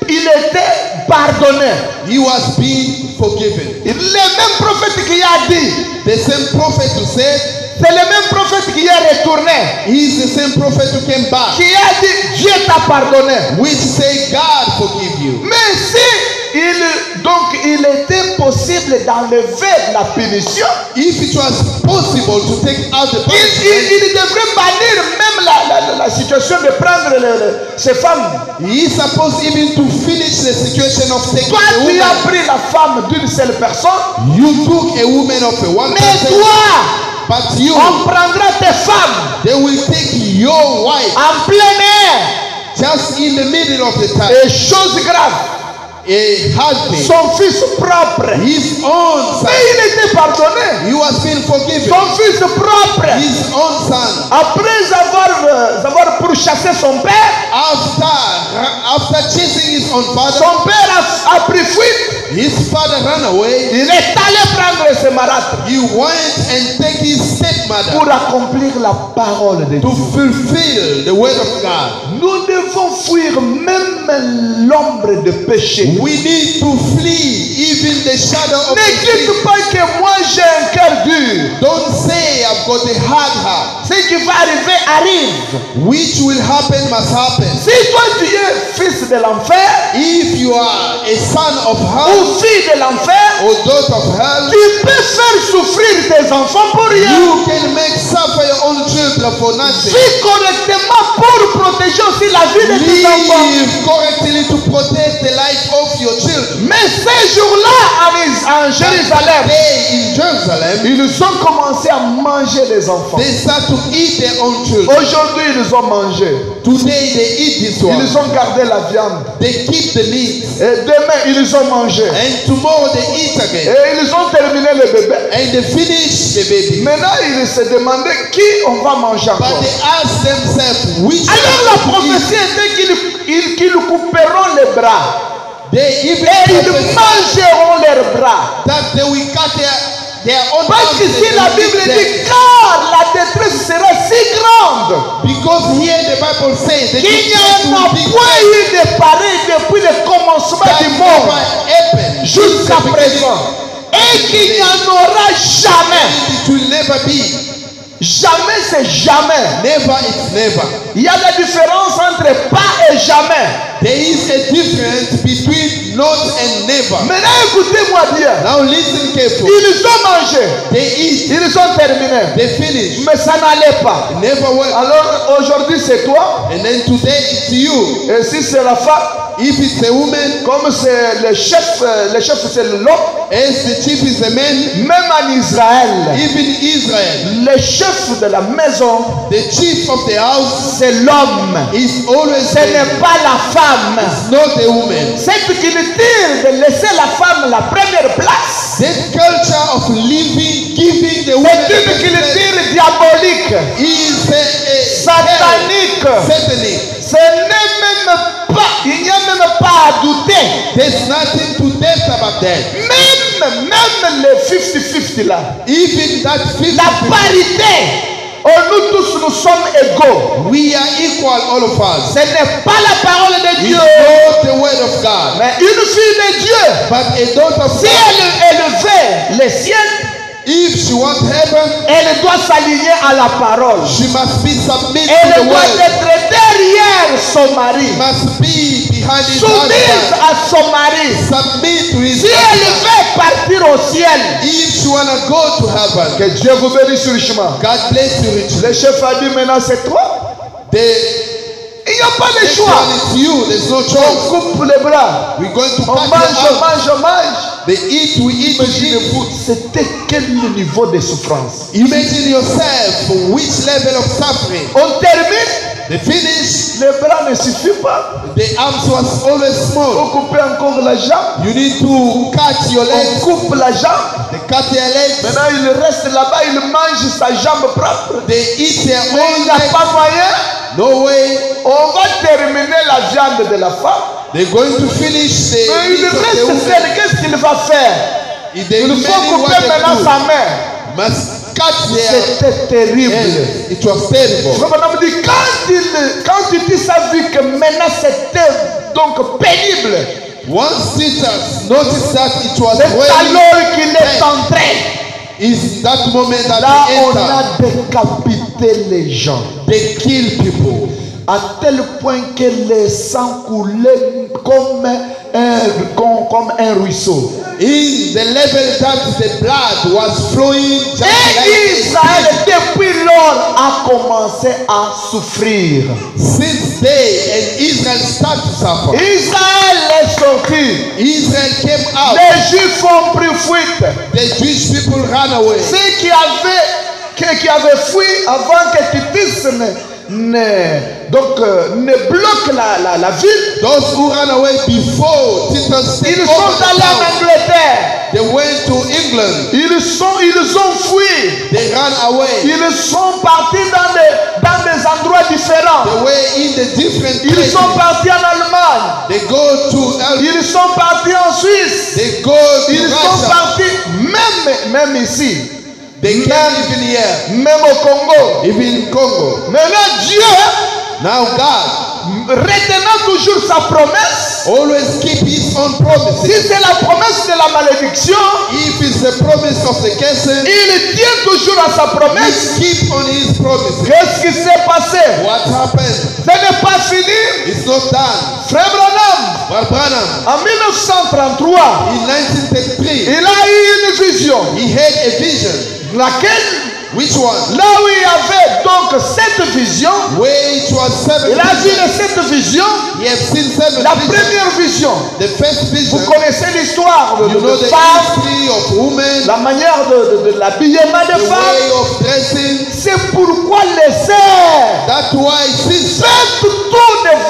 il était pardonné. He was being forgiven. Le même prophète qui a dit, The same prophet who said, c'est le même prophète qui est retourné, he is the same prophet who came back, qui a dit, Dieu t'a pardonné. which say God forgive you. Mais si il était possible d'enlever la punition, If it was possible to take out the punishment, il devrait bannir même la situation de prendre ces femmes. he is supposed even to finish the situation of taking Toi, a tu as woman. pris la femme d'une seule personne, You took a woman of a one mais person, toi, but you, on prendra tes femmes they will take your wife en plein air. just in the middle of the time. Et chose grave, A husband, son fils propre. his own Mais son, il était pardonné. he was being forgiven. Son fils propre. His own son, Après avoir pourchassé son père, after chasing his own father, son père a pris fuite. his father ran away. Il est allé prendre ses marâtres He went and take his stepmother pour accomplir la parole de to Dieu. fulfill the word of God. Nous devons fuir même l'ombre de péché. We need to flee even the shadow of Ne the dites sin. pas que moi j'ai un cœur dur. Don't say I've got a hard heart. Ce qui va arriver arrive. Which will happen must happen. Si toi tu es fils de l'enfer If you are a son of hell ou fille de l'enfer, or daughter of hell, tu peux faire souffrir tes enfants pour rien. you can make suffer your own children for nothing. Vis correctement pour protéger aussi la vie de tes enfants. Live correctly to protect the life of your children. Mais ces jours-là en Jérusalem, They in Jerusalem, ils ont commencé à manger les enfants. they start to eat their own children. Aujourd'hui, ils ont mangé. Today they eat this one. Ils ont gardé la viande. They keep the meat. Et demain, ils ont mangé. And tomorrow they eat again. Et ils ont terminé le bébé. And they finish the baby. Maintenant, ils se demandaient qui on va manger But encore. they ask themselves which Alors la one to eat. prophétie était qu'ils couperont les bras. They even Et ils prophesy mangeront leurs bras. that they will cut their own Parce arms que and si they la will Bible eat them. dit car la détresse sera si grande Because here the Bible says that qu'il n'y en a point eu de pareil depuis le commencement that du never monde happened jusqu'à since the présent. Et qu'il n'y en aura jamais. beginning. It will never be. Jamais, c'est jamais. Never, it's never. Il y a la différence entre pas et jamais. There is a difference between not and never. Maintenant, écoutez-moi bien. Now listen carefully. Ils ont mangé. They eat, Ils ont terminé. they finish. Mais ça n'allait pas. It never work. Alors aujourd'hui, c'est toi. And then today it's you. Et si c'est la femme, If it's a woman, comme c'est le chef c'est l'homme. as the chief is a man, Même en Israël, even Israel, le chef de la maison, the chief of the house c'est l'homme. is always Ce n'est man, pas la femme. not a woman. Cette culture de laisser la femme la première place, That culture of living, giving the woman c'est une culture diabolique, is a satanique. satanic. Ce n'est même pas, il n'y a même pas à douter. There's nothing to doubt about that. Même les 50-50 là, Even that 50, la parité, nous tous, nous sommes égaux. We are equal, all of us. Ce n'est pas la parole de It's Dieu, not the word of God. mais une fille de Dieu. But a daughter of Si God, elle élevait les siennes, if she wants heaven, elle doit s'aligner à la parole. she must be submitted to Elle the doit word. être derrière son mari, Must be behind his soumise husband. à son mari. Submit to his Si elle husband. veut partir au ciel, If she wanna go to heaven, que Dieu vous bénisse richement. God bless you richly. Le chef a dit maintenant c'est toi. Il n'y a pas de Next choix. one is you. There's no On choice. coupe les bras. We're going to On cut mange, you out. on mange. They eat, we eat, we eat. Imaginez-vous, c'était quel niveau de souffrance. Imagine yourself which level of suffering. On termine, They finish, les bras ne suffisent pas. the arms was always On small. coupe encore la jambe. You need to cut your On legs. coupe la jambe. They cut their legs. Maintenant, il reste là-bas, il mange sa jambe propre. They eat their Mais il own n'y a legs. pas moyen. No way. On va terminer la viande de la femme. They're going to finish the Mais il meat of the reste woman. seul. Qu'est-ce qu'il va faire? If they Il remain faut in what couper they maintenant do, sa main. must cut their C'était terrible. hands. It was terrible. Frère me dit, quand il dit ça, vu que maintenant c'était donc pénible, Once sisters noticed that it was c'est really alors qu'il est entré. is that moment that Là, they on enter. a décapité les gens. They kill people. À tel point que le sang coulait comme un ruisseau. In the level that the blood was flowing just like Et this. Israël, depuis lors, a commencé à souffrir. Since day and Israel start to suffer. Israël est sorti. Israel came out. Les Juifs ont pris fuite. The Jewish people ran away. Ceux qui avaient fui avant que Titus ne bloque la ville, Those who ran away before Titus ils took sont over the allés en town, Angleterre. they went to England. Ils ont fui. They ran away. Ils sont partis dans des endroits différents. They were in the different Ils places. sont partis en Allemagne. They go to Ils sont partis en Suisse. they go to Ils sont Russia. partis même ici. They came even here, Même au Congo. even in Congo. Maintenant Dieu, Now God retenant toujours sa promesse, always keep His own si promises. c'est la promesse de la malédiction, If it's the promise of the curse, il tient toujours à sa promesse. He keep on His promises. Qu'est-ce qui s'est passé? What happened? Ce n'est pas fini. It's not done. Frère Branham, But Branham, en 1933, in 1933, il a eu une vision. he had a vision. Laquelle, Which one? là où il y avait donc cette vision, Where it was seven il a vu visions. cette vision, He had seen seven la visions. première vision. The first vision, Vous connaissez l'histoire you know de the femmes, history of women, la manière de l'habillement des the femmes. way of dressing. C'est pourquoi les sœurs, That's why sisters faites tout de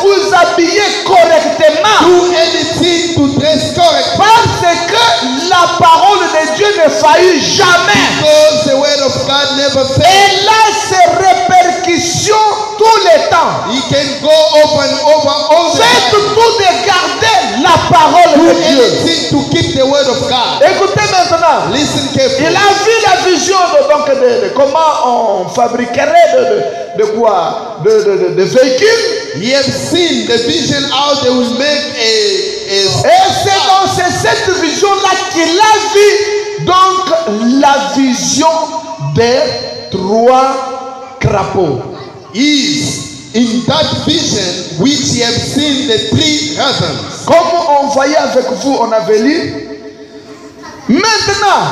vous habiller correctement. do anything to dress correctly. Parce que la parole de Dieu ne faillit jamais. Because the word of God never fails. Elle a ses répercussions tout le temps. He can go over and over all the Faites time. tout de garder la parole Do de Dieu. anything to keep the word of God. Écoutez maintenant. Listen Il carefully. a vu la vision de comment on fabriquerait de quoi? De véhicules. He have seen the vision how they will make Et c'est dans cette vision-là qu'il a vu donc la vision des 3 crapauds. is in that vision which he have seen the 3 ravens. Comme on voyait avec vous, on avait lu. Maintenant,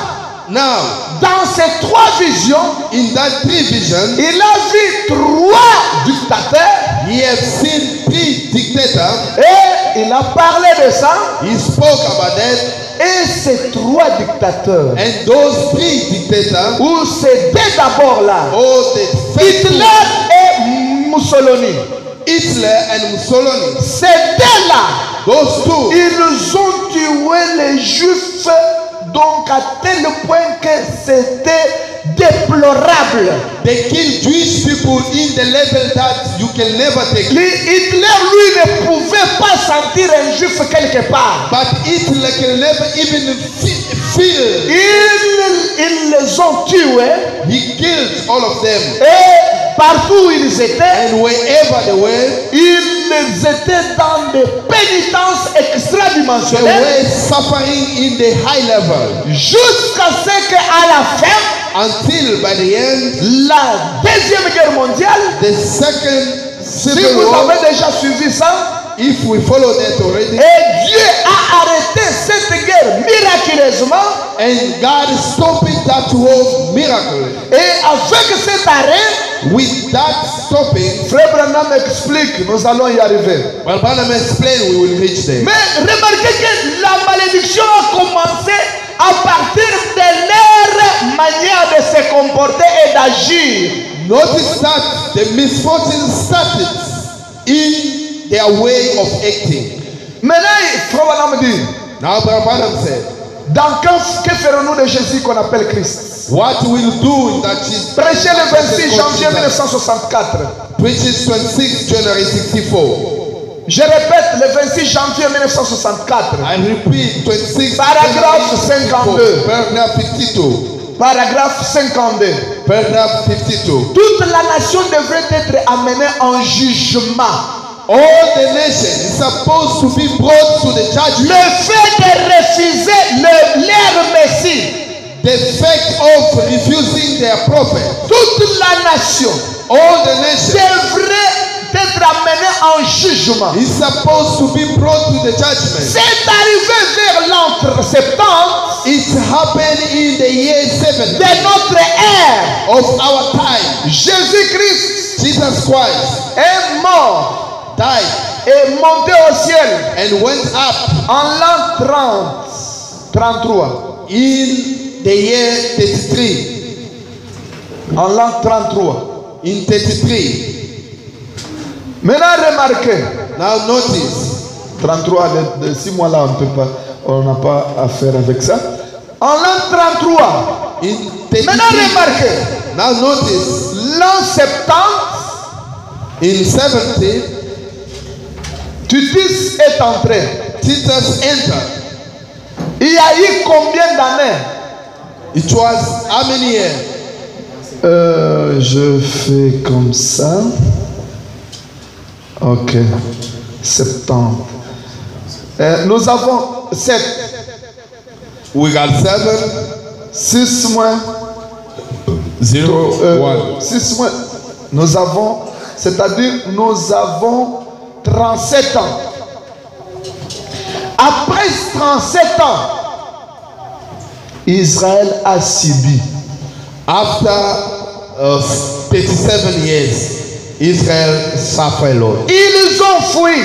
Now, dans ces 3 visions, in that 3 visions, il a vu 3 dictateurs he have seen 3 dictators. et il a parlé de ça. He spoke about that. Et ces 3 dictateurs, And those 3 dictators, ou c'était d'abord là, all the first Hitler et Mussolini, Hitler and Mussolini, c'était là. those 2, Ils ont tué les Juifs donc à tel point que c'était déplorable. They kill Jewish people in the level that you can never take. Hitler, lui, ne pouvait pas sentir un juif quelque part. But Hitler can never even feel. Ils les ont tués. He killed all of them. Et partout où ils étaient, And wherever they were, ils étaient dans des pénitences they extradimensionnelles were suffering in the high level. jusqu'à ce qu'à la fin, Until by the end, la Deuxième Guerre mondiale, the second si civil vous war, avez déjà suivi ça, if we follow that already, et Dieu a arrêté cette guerre miraculeusement, and God stopped that war miracle. et avec cet arrêt, With that stopping, Frère Branham explique, nous allons y arriver. well, Branham explained, we will reach there. Mais remarquez que la malédiction a commencé à partir de leur manière de se comporter et d'agir. Notice that the misfortune started in their way of acting. Maintenant, Frère Branham dit, Now, Branham said, que ferons-nous de Jésus qu'on appelle Christ? what will do in that Jesus Prêcher le 26 janvier 1964. preaches 26 January 64. Je répète, le 26 janvier 1964. I repeat, 26 Paragraphe January 64, 52. paragraph 52. Paragraphe 52. Paragraph 52. Toute la nation devrait être amenée en jugement. All the nation is supposed to be brought to the Le judgment. fait de refuser leur Messie, The fact of refusing their prophet. toute la nation All the nation devrait être amenée en jugement. is supposed to be brought to the judgment. C'est arrivé vers l'an 70 It happened in the year 70 de notre ère. of our time. Jésus-Christ Jesus Christ est mort died et monté au ciel and went up en l'an 33. in the year 33. En l'an 33. In 33. Maintenant, remarquez, Now notice, 33, de 6 mois-là, on n'a pas à faire avec ça. En l'an 33, in maintenant 33. remarquez, Now notice, l'an 70, in 70, Titus est entré. Titus entered. Il y a eu combien d'années? It was how many years? Je fais comme ça. Ok. 70. Nous avons 7. We got 7, 6 moins. 0, 1. 6 moins. Nous avons, c'est-à-dire, nous avons 37 ans. Après 37 ans, Israël a subi. After 37 years, Israel suffered a lot. Ils ont fui.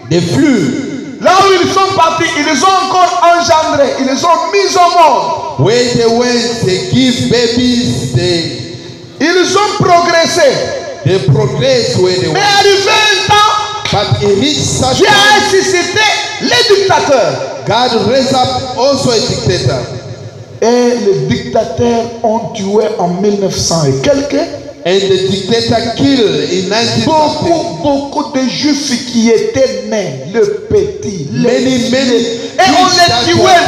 They flew. Là où ils sont partis, ils ont encore engendré. Ils ont mis au monde. Where they went, they give babies, Ils ont progressé. they progress where they Mais went. arrivé un temps, But it reached such Dieu a time, suscité les dictateurs. God raised up also a dictator. Et les dictateurs ont tué en 1900 et quelques. And the dictator killed in 1950 Beaucoup de juifs qui étaient nés, le petit, many et on les tuait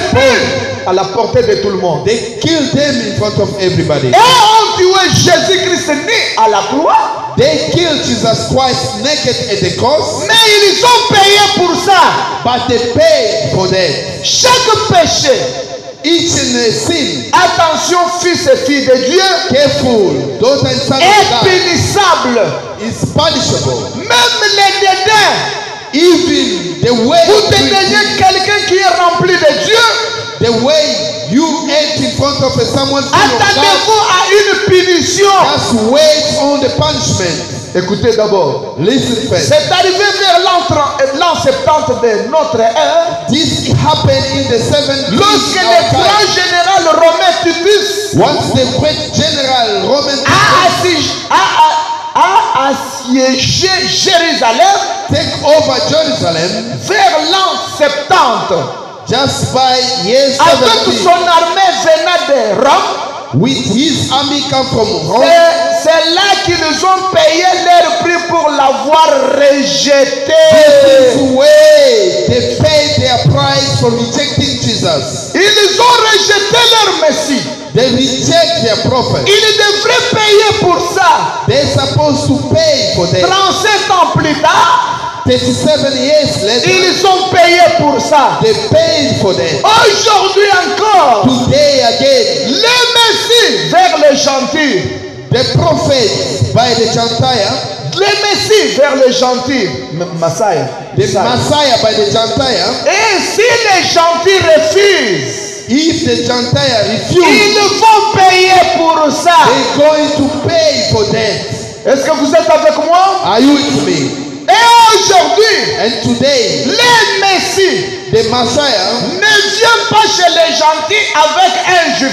à la portée de tout le monde. They killed them in front of everybody. Et on tuait Jésus-Christ né à la croix. They killed Jesus Christ naked at the cross, Mais ils ont payé pour ça. but they paid for that. Chaque péché, Each and a sin, attention fils et filles de Dieu, careful, daughter and son of est God, punissable. is punishable. Même les dédains. Even the way Vous of dédaignez treating, quelqu'un qui est rempli de Dieu. the way you act in front of someone full of God, Attendez-vous à une punition. just wait on the punishment. Écoutez d'abord. Listen first. C'est arrivé vers l'an 70 de notre ère. This happened in the 70s. Lorsque in le our grand time. général romain Titus Once the great general Roman a assiégé Jérusalem take over Jerusalem vers l'an 70. just by year Avec 70 son armée venant de Rome, with his army come from Rome. C'est là qu'ils ont payé leur prix pour l'avoir rejeté. This is where they paid their price for rejecting Jesus. Ils ont rejeté leur Messie. They reject their prophet. Ils devraient payer pour ça. They're supposed to pay for them. 37 ans plus tard, 37 years later, ils ont payé pour ça. they paid for them. Aujourd'hui encore, Today again, le Messie vers les gentils. the prophet by the Gentile, Le Messie vers les gentils. Messiah. the Messiah by the Gentile, Et si les gentils refusent, if the Gentile refuse, ils vont payer pour ça. they're going to pay for that. Est-ce que vous êtes avec moi? Are you with me? Et aujourd'hui, And today, le Messie the Messiah ne vient pas chez les gentils avec un juif.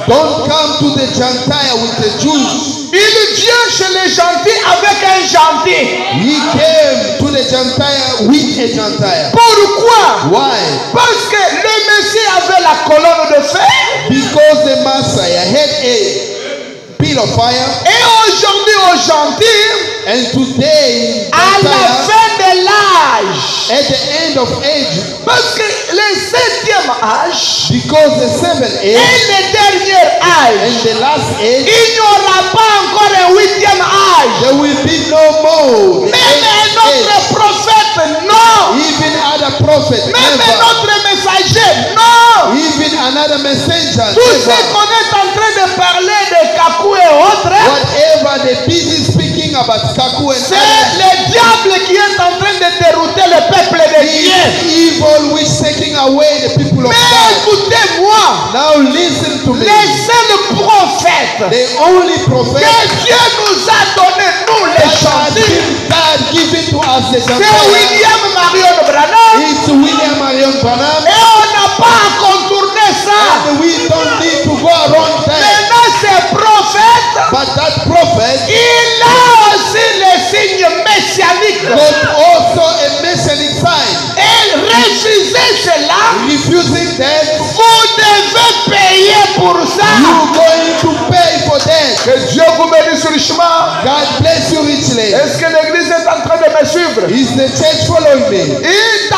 don't come to the Gentile with the Jews. Il vient chez les gentils avec un gentil. He came to the Gentile with a Gentile. Pourquoi? Why? Parce que le Messie avait la colonne de fer. Because the Messiah had a pile of fire, Et aujourd'hui aux gentils, and today, à la Gentile, fin de l'âge, at the end of age, parce que le 7e âge because the seventh et age le dernier âge, and the last age, il n'y aura pas encore un 8e âge. there will be no more. The Même un eighth autre age. prophète, non. Even other prophet, Même un never. autre messager, non. Even another messenger, Tout ce never. qu'on est en train de parler de Kakou et autres, Whatever the busy speaking about Kaku and c'est others, le diable qui est en train de dérouter le peuple de Dieu. is evil which taking away the people of Mais God. écoutez-moi, Now listen to me. les seuls prophètes The only prophet que Dieu nous a donné, nous les that has gentils, been God given to us the c'est Gentile William Marion Branham. is William Marion Branham, Et on n'a pas à contourner ça. and we don't need to go around that. Maintenant, ces prophètes, But that prophet il a aussi les signes messianiques. got also a messianic sign. Et refusez cela, Refusing that, vous devez payer pour ça. you're going to pay for that. Que Dieu vous bénisse sur le chemin. God bless you richly. Est-ce que l'église est en train de me suivre? Is the church following me? Et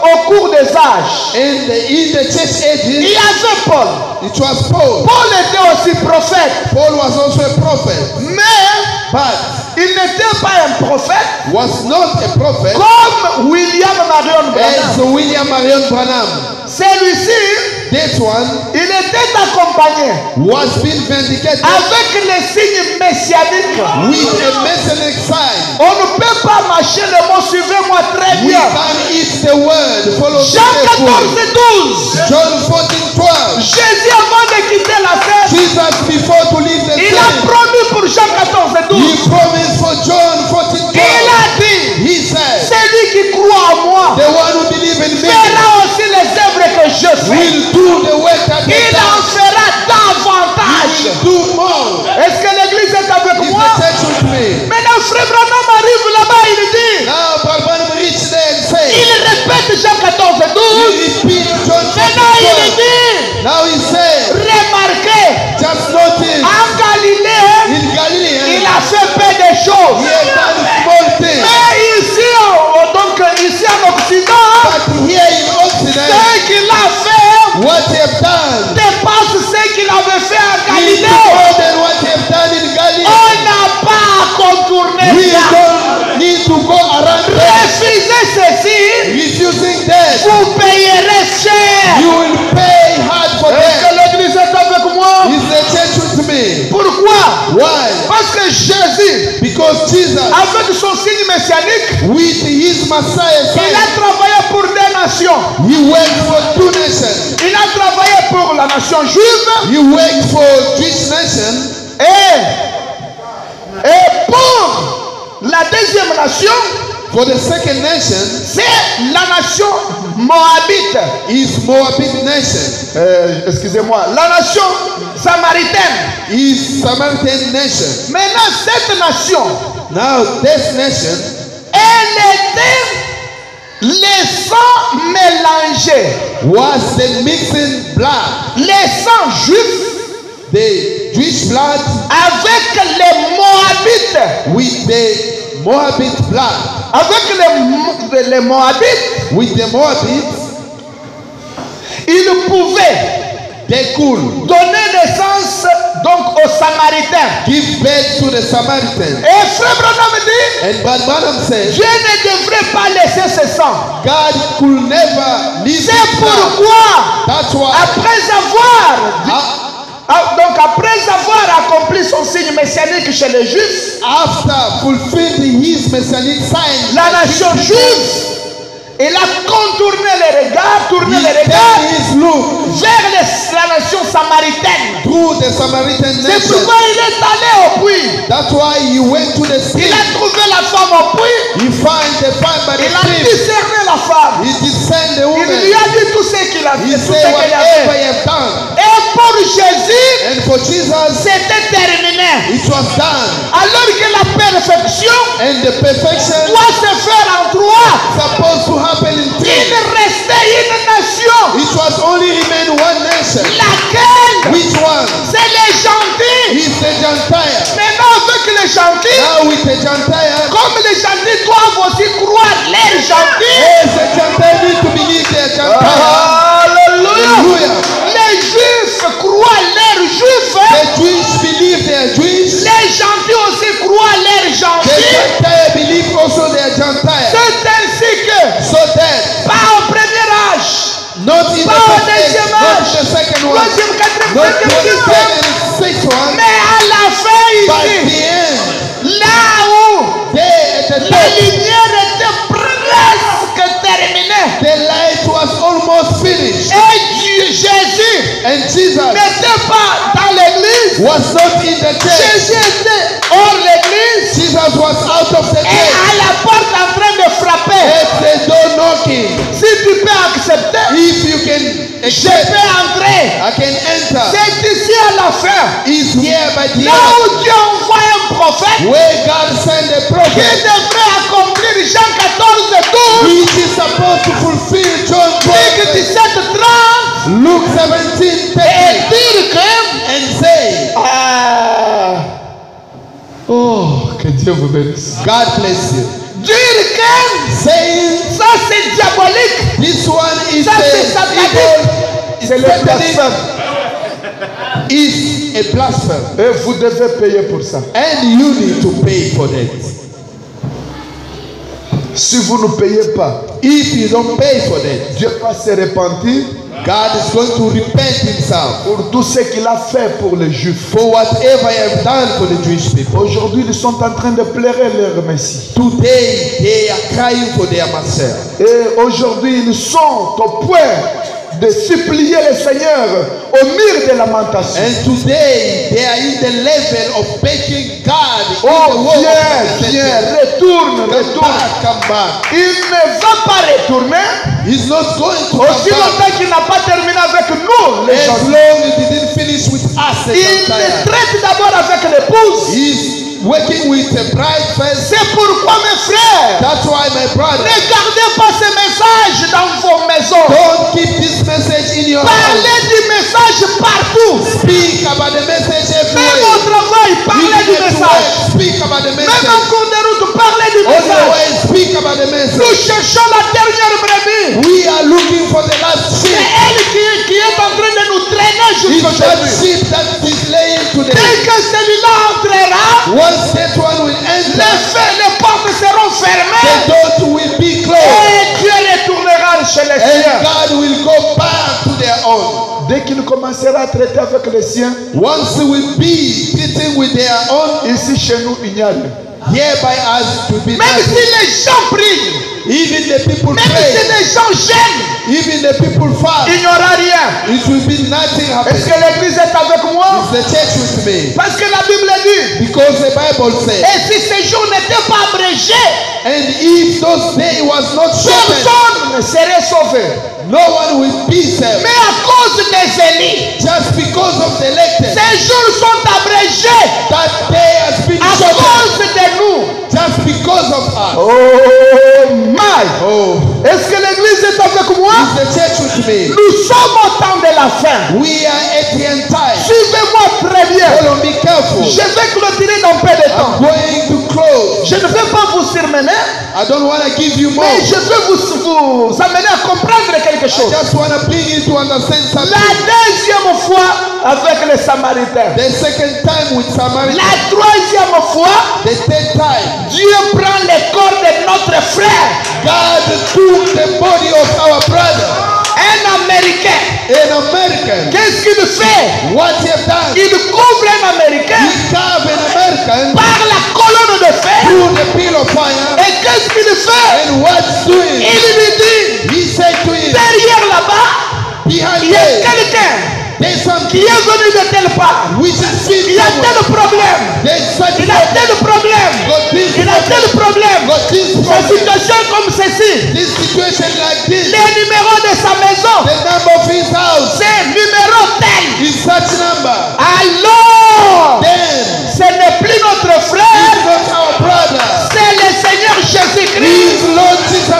au cours des âges, And in the church il ages, y avait Paul. it was Paul. Paul était aussi prophète. Paul was also a prophet, Mais but il n'était pas un prophète was not a prophet comme William Marion as Branham. William Marion Branham. Celui-ci, This one il était accompagné was being vindicated avec les signes messianiques. with a messianic sign. On ne peut pas marcher le mot, suivez-moi très We bien. can eat the word, follow Jean the 14 word. et 12. John 14:12. Jésus, avant de quitter la terre, Jesus, before to leave the il a earth, promis pour Jean 14 et 12. he promised for John Il 14:12. a dit, He said, celui qui croit en moi the one who believes in me fera aussi les œuvres que je fais. will do the work that I Il en done. fera davantage. Do more. Est-ce que l'église est avec Is moi? the church with me? Maintenant, frère Branham arrive là-bas, il dit, Now, Barbanam reached there and said, il répète Jean 14 et 12. he repeat John Maintenant, il 14:12. dit, Now he said, remarquez, just notice, en Galilée, in Galilee, il a fait peu de choses. he had done small things. Mais ici, donc ici en Occident, But here in Occident, ce qu'il a fait what he have done dépasse ce qu'il avait fait en is Galilée. more than what he have done in Galilee. On n'a pas à contourner We ça. don't need to go around that. Refusez ceci, Refusing that, vous payerez cher. you will pay hard for Est-ce that. que l'église est avec moi? Is the church with me? Pourquoi? Why? Parce que Jésus, Because Jesus, avec son signe messianique, with his Messiah il a sign, travaillé pour des nations. he worked for two nations. Il a travaillé pour la nation juive He worked for Jewish nation, et pour la deuxième nation, for the second nation c'est la nation moabite. is Moabite nation, Excusez-moi, la nation samaritaine. is Samaritan nation. Maintenant, cette nation, Now this nation, elle était les sangs mélangés. was the mixing blood, Les sangs juifs the Jewish blood avec les Moabites. with the Moabite blood. Avec les Moabites, With the Moabites, ils pouvaient they could donner naissance donc aux Samaritains. give birth to the Samaritans. Et Frère Branham dit, And Brother Branham said, Dieu ne devrait pas laisser ce sang. God could never leave C'est his blood. pourquoi, That's why après avoir accompli son signe messianique chez les Juifs, after fulfilling his messianic sign, la nation juive, il a contourné les regards, tourné he les turned regards his look vers la nation samaritaine. through the Samaritan C'est nation. pourquoi il est allé au puits. That's why he went to the Il sea. a trouvé la femme au puits. He found the fire by the Il a stream. discerné la femme. He discerned the Il woman. lui a dit tout ce qu'il a He fait, tout ce said, qu'il a whatever fait. you have done. Et pour Jésus, And for Jesus, c'était terminé. it was done. Alors que la perfection And the perfection doit se faire en trois. supposed to happen in Il three. restait une nation. It was only remain one nation. Laquelle? Which one? C'est les gentils. He's the Gentile. Maintenant, avec les gentils, Now with the Gentile, comme les gentils doivent aussi croire les gentils. yes, the Gentile need to believe they are Gentile. Alléluia. Hallelujah. Les juifs croient leurs juifs. The Jewish believe they are Jewish. Les gentils aussi croient leurs The gentils. Gentile believe also they are Gentile. C'est ainsi que, So that pas au premier âge, not in the pas au first age, deuxième not âge, the second one, troisième, quatrième, not cinquième, the sixième, third and sixth one, mais à la fin but ici, the end, là où there at the la top, lumière était presque terminée, the light was almost finished. et Jésus And Jesus n'était pas dans l'église, was not in the church. Jésus était hors l'église Jesus was out of the et church. à la porte en train de frapper. At the door knocking. Si tu peux accepter, If you can je accept, peux entrer. I can enter. C'est ici à la fin, Is here by the là end. où Dieu envoie un prophète Where God sent a qui prophet, devrait accomplir Jean 14 et 12, which is supposed to fulfill John Luc 12, 17, 30, Luke 17, 30, et dire que and say, oh, que Dieu vous bénisse. God bless you. Dire que Saying, ça c'est diabolique, this one is ça c'est a satanique, evil, c'est le blasphème. is a blasphemy. Et vous devez payer pour ça. And you need to pay for that. Si vous ne payez pas, If you don't pay for that, Dieu va se repentir God is going to repent himself pour tout ce qu'il a fait pour les Juifs. for whatever he has done for the Jewish people. Aujourd'hui, ils sont en train de pleurer leur Messie. Today, they are crying for their master. Et aujourd'hui, ils sont au point de supplier le Seigneur au mur de lamentation. And today, they are in the level of begging God in the Oh, wall of viens, viens, retourne, Come retourne. back, come back. Il ne va pas retourner He's not going to come aussi back longtemps qu'il n'a pas terminé avec nous, les as gens. long as he didn't finish with us. The Il Gentiles. traite d'abord avec l'épouse. He's working with the bride first. C'est pourquoi, mes frères, That's why, my brother, ne gardez pas ces messages dans vos maisons. don't keep this message in your house. Parlez du message partout. Speak about the message Même au everywhere. travail, parlez du Even at message. work, speak about the Même en message. cours de route, parlez du On your message. way, speak about the Nous message. cherchons la dernière brebis. We are looking for the last C'est sheep. elle qui est en train de nous traîner It's jusqu'au that début. sheep that is laying Dès today. que celui-là entrera, Once that one will enter, les portes seront fermées the door will be closed. et Dieu retournera chez les And siens. God will go back to their own. Dès qu'il commencera à traiter avec les siens, Once they will be treating with their own, ici chez nous, il n'y a rien. hereby us to be Même si nothing. les gens prient, Even the people même si pray, les gens gênent, even the people fast, il n'y aura rien. it will be nothing Est-ce happening. que l'église est avec moi? Is the church with me? Parce que la Bible dit, Because the Bible says, et si ces jours n'étaient pas abrégés, and if those days was not shortened, personne ne serait sauvé. no one will be saved. Mais à cause des élus, Just because of the elected, ces jours sont abrégés that day has been à shortened. cause de nous. Just because because of us. Oh my! Oh, Est-ce que l'église est avec moi? is the church with me? Nous sommes au temps de la fin. We are at the end time. Suivez-moi très bien. Follow me careful. Je vais clôturer dans peu de I'm temps. going to close. Je ne vais pas vous surmener, I don't want to give you more. mais je veux vous amener à comprendre quelque I chose. just want to bring you to understand La something. deuxième fois avec les Samaritains. The second time with Samaritan. La troisième fois, The third time, Dieu prend le corps de notre frère, God took the body of our brother, un Américain. an American. Qu'est-ce qu'il fait? What he have done? Il couvre un Américain He carved an American par la colonne de fer. through the pillar of fire. Et qu'est-ce qu'il fait? And what's doing? Il lui dit, He said to him, derrière là-bas, behind il y a there, quelqu'un there's qui something est venu de telle part. which is seen Il a somewhere. tel problème. There's such Il a tel problème. got this Il a tel problème. got this Sa problem. situation est comme ceci. This situation like this. Le numéro de sa maison, The number of his house c'est numéro tel. is such number. Alors, Then ce n'est plus notre frère, he's not our brother. c'est le Seigneur Jésus-Christ He's Lord Jesus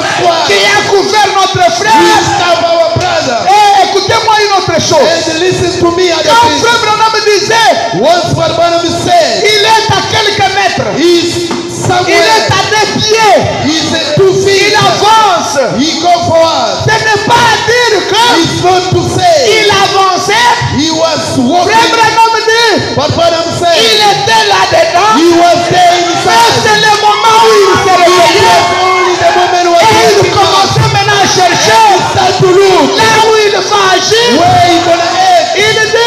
qui Christ. a couvert notre frère. He's now our brother. Et écoutez-moi une autre chose. And listen to me, other Quand things. frère Branham disait, Once what Barnabas said, il est à quelques mètres, he's il somewhere. est à 2 pieds, He's at 2 feet. il avance. He go forward. Ce n'est pas à dire It's not to say qu'il avançait. he was Frère walking. Branham dit, But Barnabas il said était là-dedans. he was there Mais inside. c'est le moment où il s'est It réveillé. was only the moment when Et he il commençait maintenant à chercher start to look là où il va agir. where he gonna act. Il dit,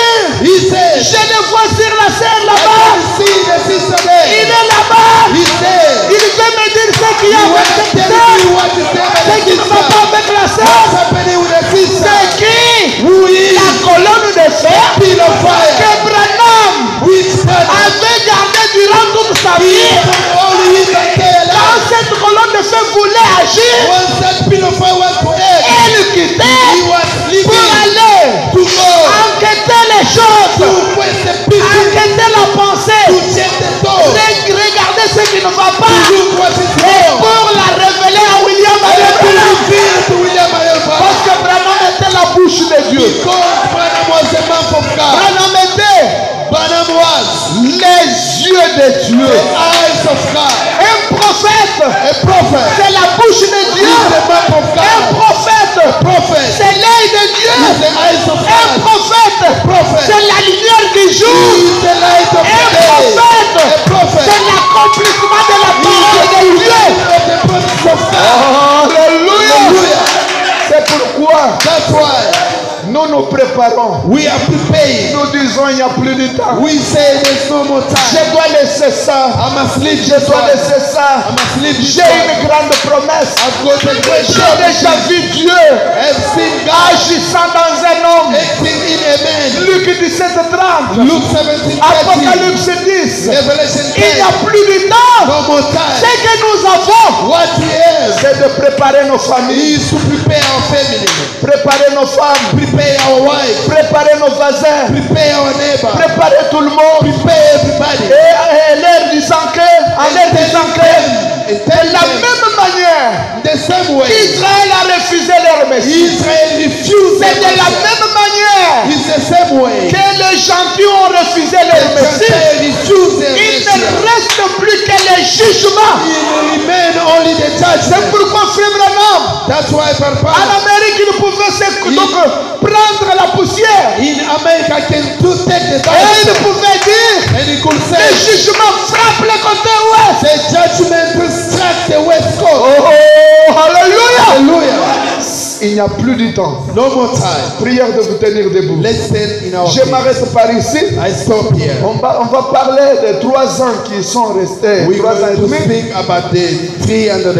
He said, je le vois sur la scène I là-bas. can see the sister Il there. est là-bas. He's there. Il veut me dire ce qu'il y He a avec was cette telling sœur. me what is there by Ce the qui ne va sister. pas avec la What's sœur. happening with the sister? C'est qui? Who is La colonne de fer Peel of que fire? Branham Which brother? avait gardé durant toute sa vie. Only he can tell Quand us. cette colonne de feu voulait agir, Once that peel of fire was to act, elle quittait he was pour leaving aller to go enquêter les choses, to quest the people, enquêter la pensée, to check the door, regarder ce qui ne va to pas look what is et wrong, pour la révéler à William and to Branham. reveal to William Ayelba. Parce que Branham était la bouche de Dieu. Because Branham was the man of God. Branham était Branham was les yeux de Dieu. the eyes of God. Un prophète, A prophet. c'est la bouche de He's Dieu. the man of Un God. prophète, Prophet. c'est l'œil de He's Dieu. the eyes of Un God. prophète, Prophet. c'est la lumière du jour. He's the light of Un the day. prophète, A prophet. c'est l'accomplissement de la parole de Dieu. Of the promise of God. Alléluia. Hallelujah. C'est pourquoi That's why nous nous préparons. we are preparing. Nous disons il n'y a plus de temps. We say there's no more time. Je dois laisser ça. I must leave Je this dois one. laisser ça. I must leave this J'ai one. une grande promesse. I've got a great J'ai job. déjà vu Dieu I've seen God agissant dans un homme. acting in a man. Luc 17:30. Luke 17:30. Apocalypse 10. Revelation Il n'y 10. a plus de temps. No more Ce time. que nous avons, What he has c'est de préparer nos familles, is to prepare our family, préparer nos femmes, prepare our wife, préparer nos voisins, prepare our neighbor, préparer tout le monde. prepare everybody. Et leur disant que, en leur disant que, And de tell la them même manière the same way qu'Israël a refusé leur Messie, Israel refused c'est de la them. même manière It's the same way que les gentils ont refusé leur the Messie. Gentiles refused their Il ne Messiah. reste plus que les jugements. It will remain only the C'est judgment. pourquoi Frère Branham, That's why en Papa Amérique, il pouvait donc prendre la poussière in America can do take the et il dust pouvait dire and he could les say jugements frappent le côté ouest. the judgment will strike the west coast. Oh, alléluia. Hallelujah. Il n'y a plus de temps. No more time. Prière de vous tenir debout. Let's stand in our Je feet. m'arrête par ici. I stop here. On va parler de 3 ans qui sont restés. We're 3 ans et going to demi. speak about the 300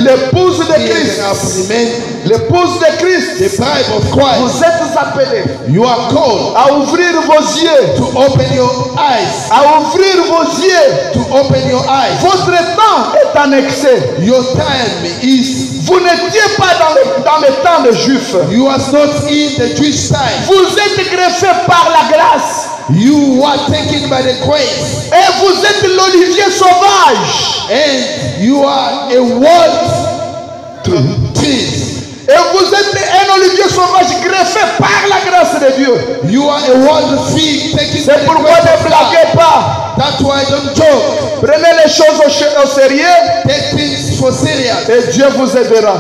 L'épouse de Christ. remain. L'épouse de The Christ. bride of Christ. Vous êtes appelés You are called à ouvrir vos yeux. to open your eyes. À ouvrir vos yeux. To open your eyes. Votre temps est annexé. Your time is. Vous n'étiez pas dans le temps des Juifs. You are not in the Jewish time. Vous êtes greffé par la grâce. You are taken by the grace. Et vous êtes l'olivier sauvage. And You are a world tree. Et vous êtes un olivier sauvage greffé par la grâce de Dieu. You are a world fig taken. C'est pourquoi ne blaguez pas. That's why don't joke. Prenez les choses au sérieux. Take things for serious. Et Dieu vous aidera.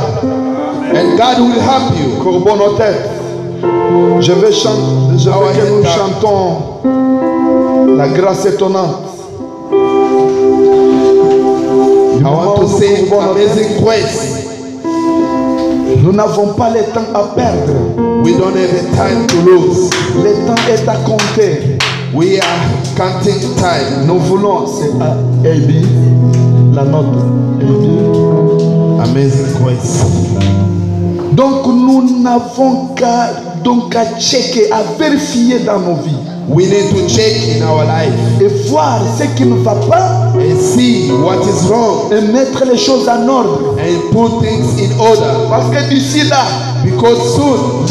And God will help you. Courbons nos têtes. Je veux que nous chantons la grâce étonnante. I want to say amazing grace. Nous n'avons pas le temps à perdre. We don't have the time to lose. Le temps est à compter. We are counting time. Nous voulons, c'est à Ebi, la note Ebi. Amazing grace. Donc nous n'avons qu'à checker, à vérifier dans nos vies. We need to check in our life Et voir ce qui ne va pas. and see what is wrong Et mettre les choses en ordre. and put things in order. Parce que d'ici là, Because soon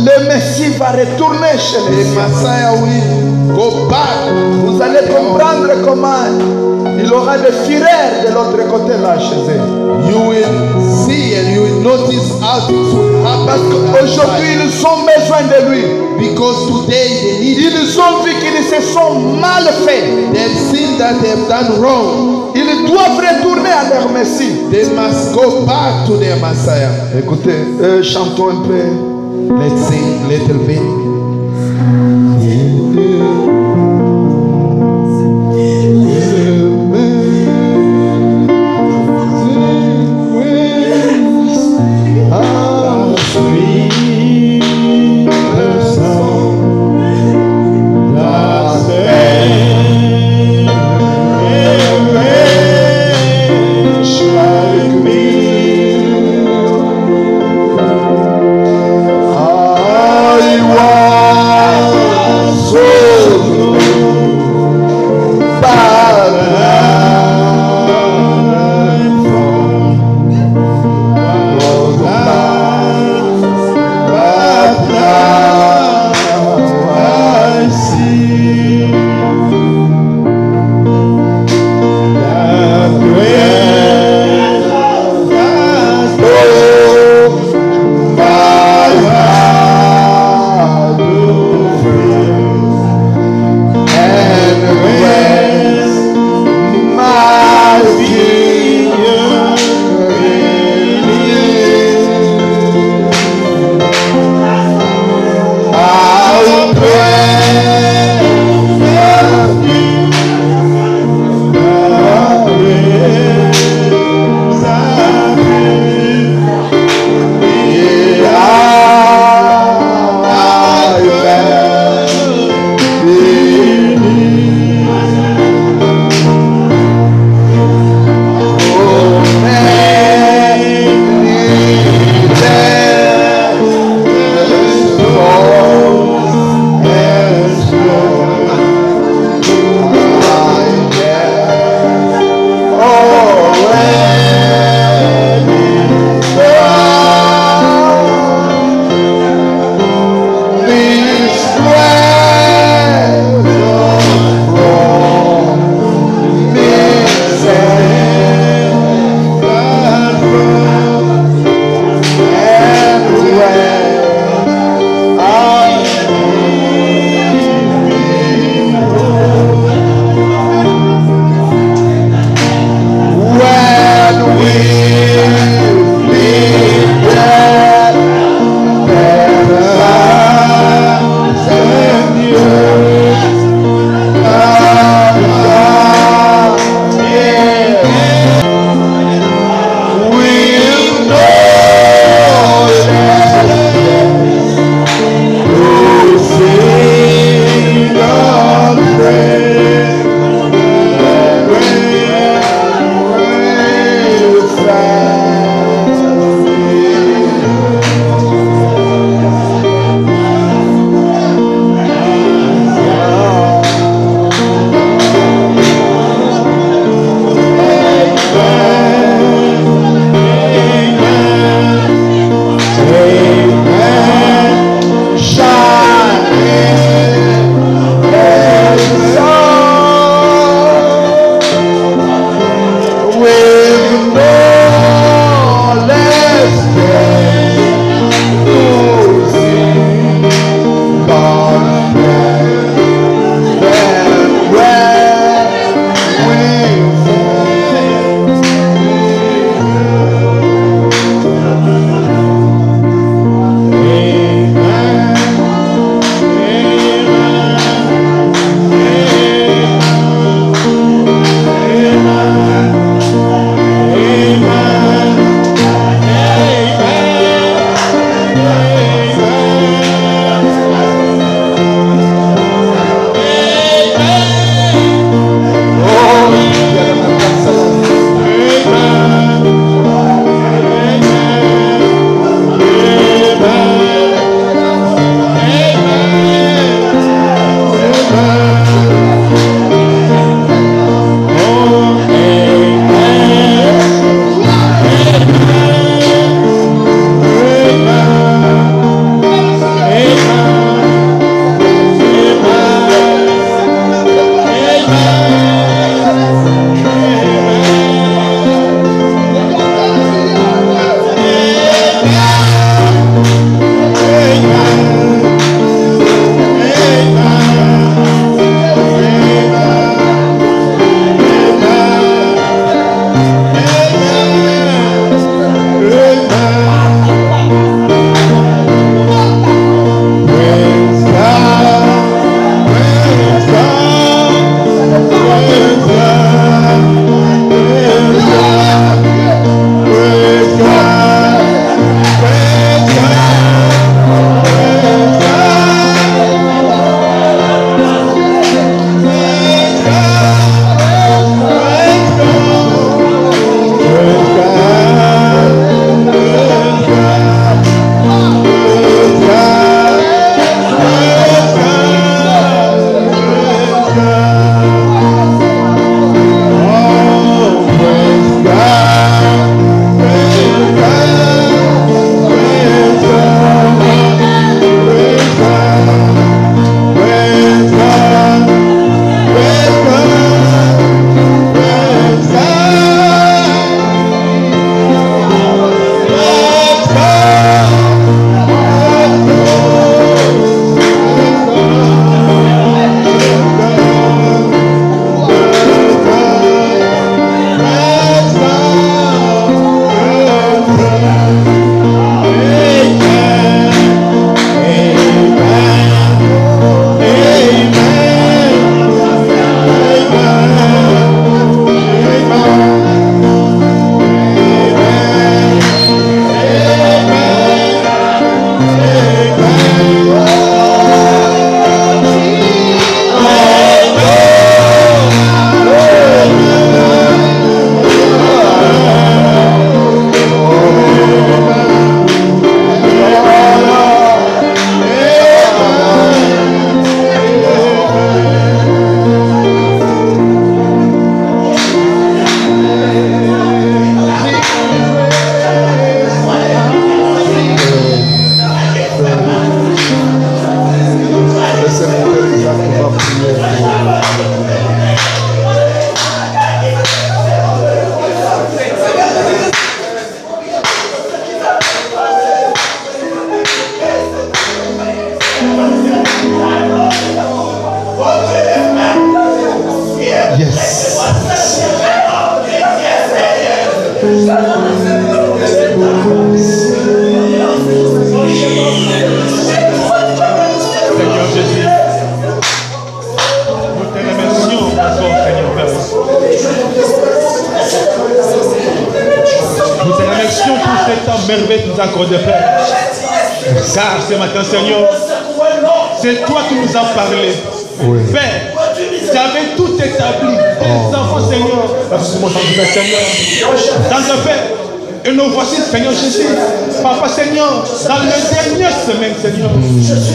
le Messie va retourner chez the les siens. Messiah will go back. Vous allez comprendre comment il aura des fureurs de l'autre côté là chez eux. You will see and you will notice how things will Parce happen. qu'aujourd'hui, ils ont besoin de lui. Because today they need it. Ils ont vu qu'ils se sont mal faits. They've seen that they've done wrong. Ils doivent retourner à leur Messie. They must go back to their Messiah. Écoutez, chantons un peu. Let's sing a little bit. I want Seigneur Jésus, nous te remercions encore, Seigneur Père. Nous te remercions pour cet temps merveilleux que nous accordons, Père. Car ce matin, Seigneur, c'est toi qui nous as parlé. Oui. Père, tu avais tout établi. Tes enfants, Seigneur, Seigneur, dans le Père. Et nous voici, Seigneur Jésus, Papa Seigneur, dans le dernier semaine, Seigneur.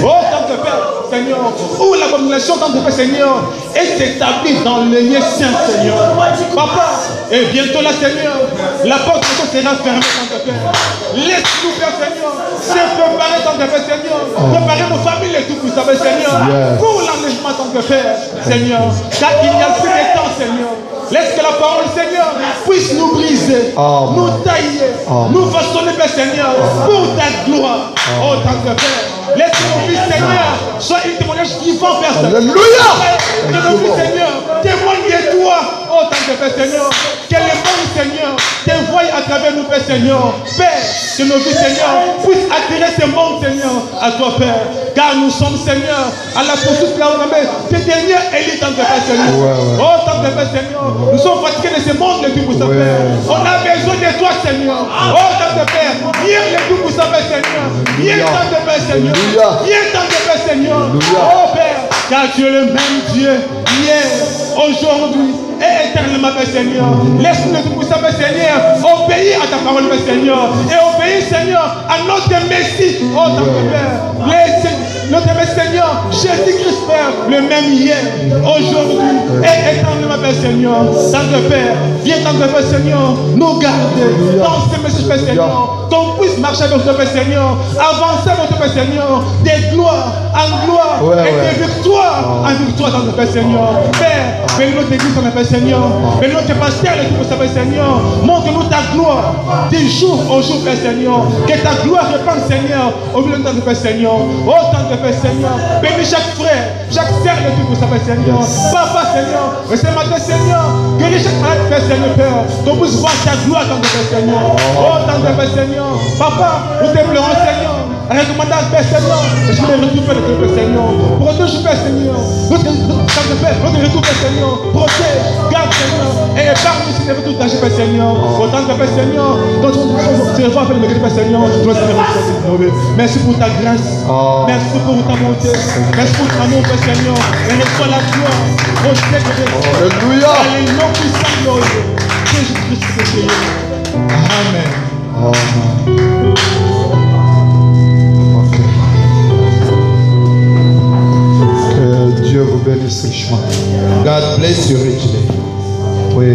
Oh, tant que Père, Seigneur, où l'abomination, tant que Père, Seigneur, est établie dans le lieu saint, Seigneur. Papa, et bientôt là, Seigneur, la porte de Dieu sera fermée, tant que Père. Laisse-nous, Père, Seigneur, se préparer, tant que Père, Seigneur. Préparer nos familles et tout, vous savez, Seigneur, pour l'enlèvement, tant que Père, Seigneur. Car il n'y a plus de temps, Seigneur. Laisse que la parole, Seigneur, puisse nous briser, nous tailler, nous façonner, Père Seigneur, pour ta gloire. Oh, tant que Père. Laisse que nos vies, Seigneur, soient un témoignage vivant, Père Seigneur. Alléluia. Que nos vies, Seigneur, témoignent de toi. Oh, tant que Père Seigneur. Que les mondes, Seigneur, te voient à travers nous, Père Seigneur. Père, que nos vies, Seigneur, puissent attirer ces mondes, Seigneur, à toi, Père. Car nous sommes, Seigneur, à la poursuite de la tes dernières élites, tant que Père Seigneur. Oh, tant que Père Seigneur. Nous sommes fatigués de ces mondes, les tout pour sa Père. On a besoin de toi, Seigneur. Oh, tant que Père. Viens les tout pour sa Père, Seigneur. Viens, tant que Père, Seigneur. Viens, tant que Père, Seigneur. Oh, Père. Car tu es le même Dieu. Hier, aujourd'hui et éternellement, Père Seigneur. Laisse-nous tout pour ça, Père Seigneur. Obéir à ta parole, Père Seigneur. Et obéir, Seigneur, à notre Messie. Oh, tant que Père. Notre Seigneur, Jésus-Christ, Père, le même hier, aujourd'hui et éternellement, Père Seigneur. Tant que Père, viens, tant que Père Seigneur, nous garder dans ce message, Père Seigneur. Qu'on puisse marcher avec notre Père Seigneur, avancer avec notre Père Seigneur, des gloires en gloire et des victoires en victoire dans notre Père Seigneur. Père, bénis notre église, dans notre Père Seigneur. Bénis notre pasteur, et tout pour Père Seigneur. Montre-nous ta gloire du jour au jour, Père Seigneur. Que ta gloire répande, Seigneur, au milieu de notre Père Seigneur. Oh, tant que Père Seigneur, bénis chaque frère, chaque sœur de tout pour Père Seigneur. Papa Seigneur, et ce matin Seigneur, guéris chaque malade, Père Seigneur, Père. Qu'on puisse voir ta gloire, tant que Père Seigneur. Oh, tant que Père Seigneur. Papa, nous te pleurons, Seigneur. Recommandant, Père Seigneur, je vais retrouver le Père Seigneur. Protège, Père Seigneur. Notre retour, Père Seigneur. Protège, garde, Seigneur. Et épargne si tu veux tout danger, Père Seigneur. Autant que Père Seigneur, quand tu vas faire le Père Seigneur, merci pour ta grâce. Merci pour ta bonté. Merci pour ton amour, Père Seigneur. Et reçois la gloire au ciel de Dieu. Alléluia. Alléluia, puissant glorieux. Jésus-Christ, Seigneur. Amen. Ok. Que Dieu vous bénisse richement. God bless you richly. Oui.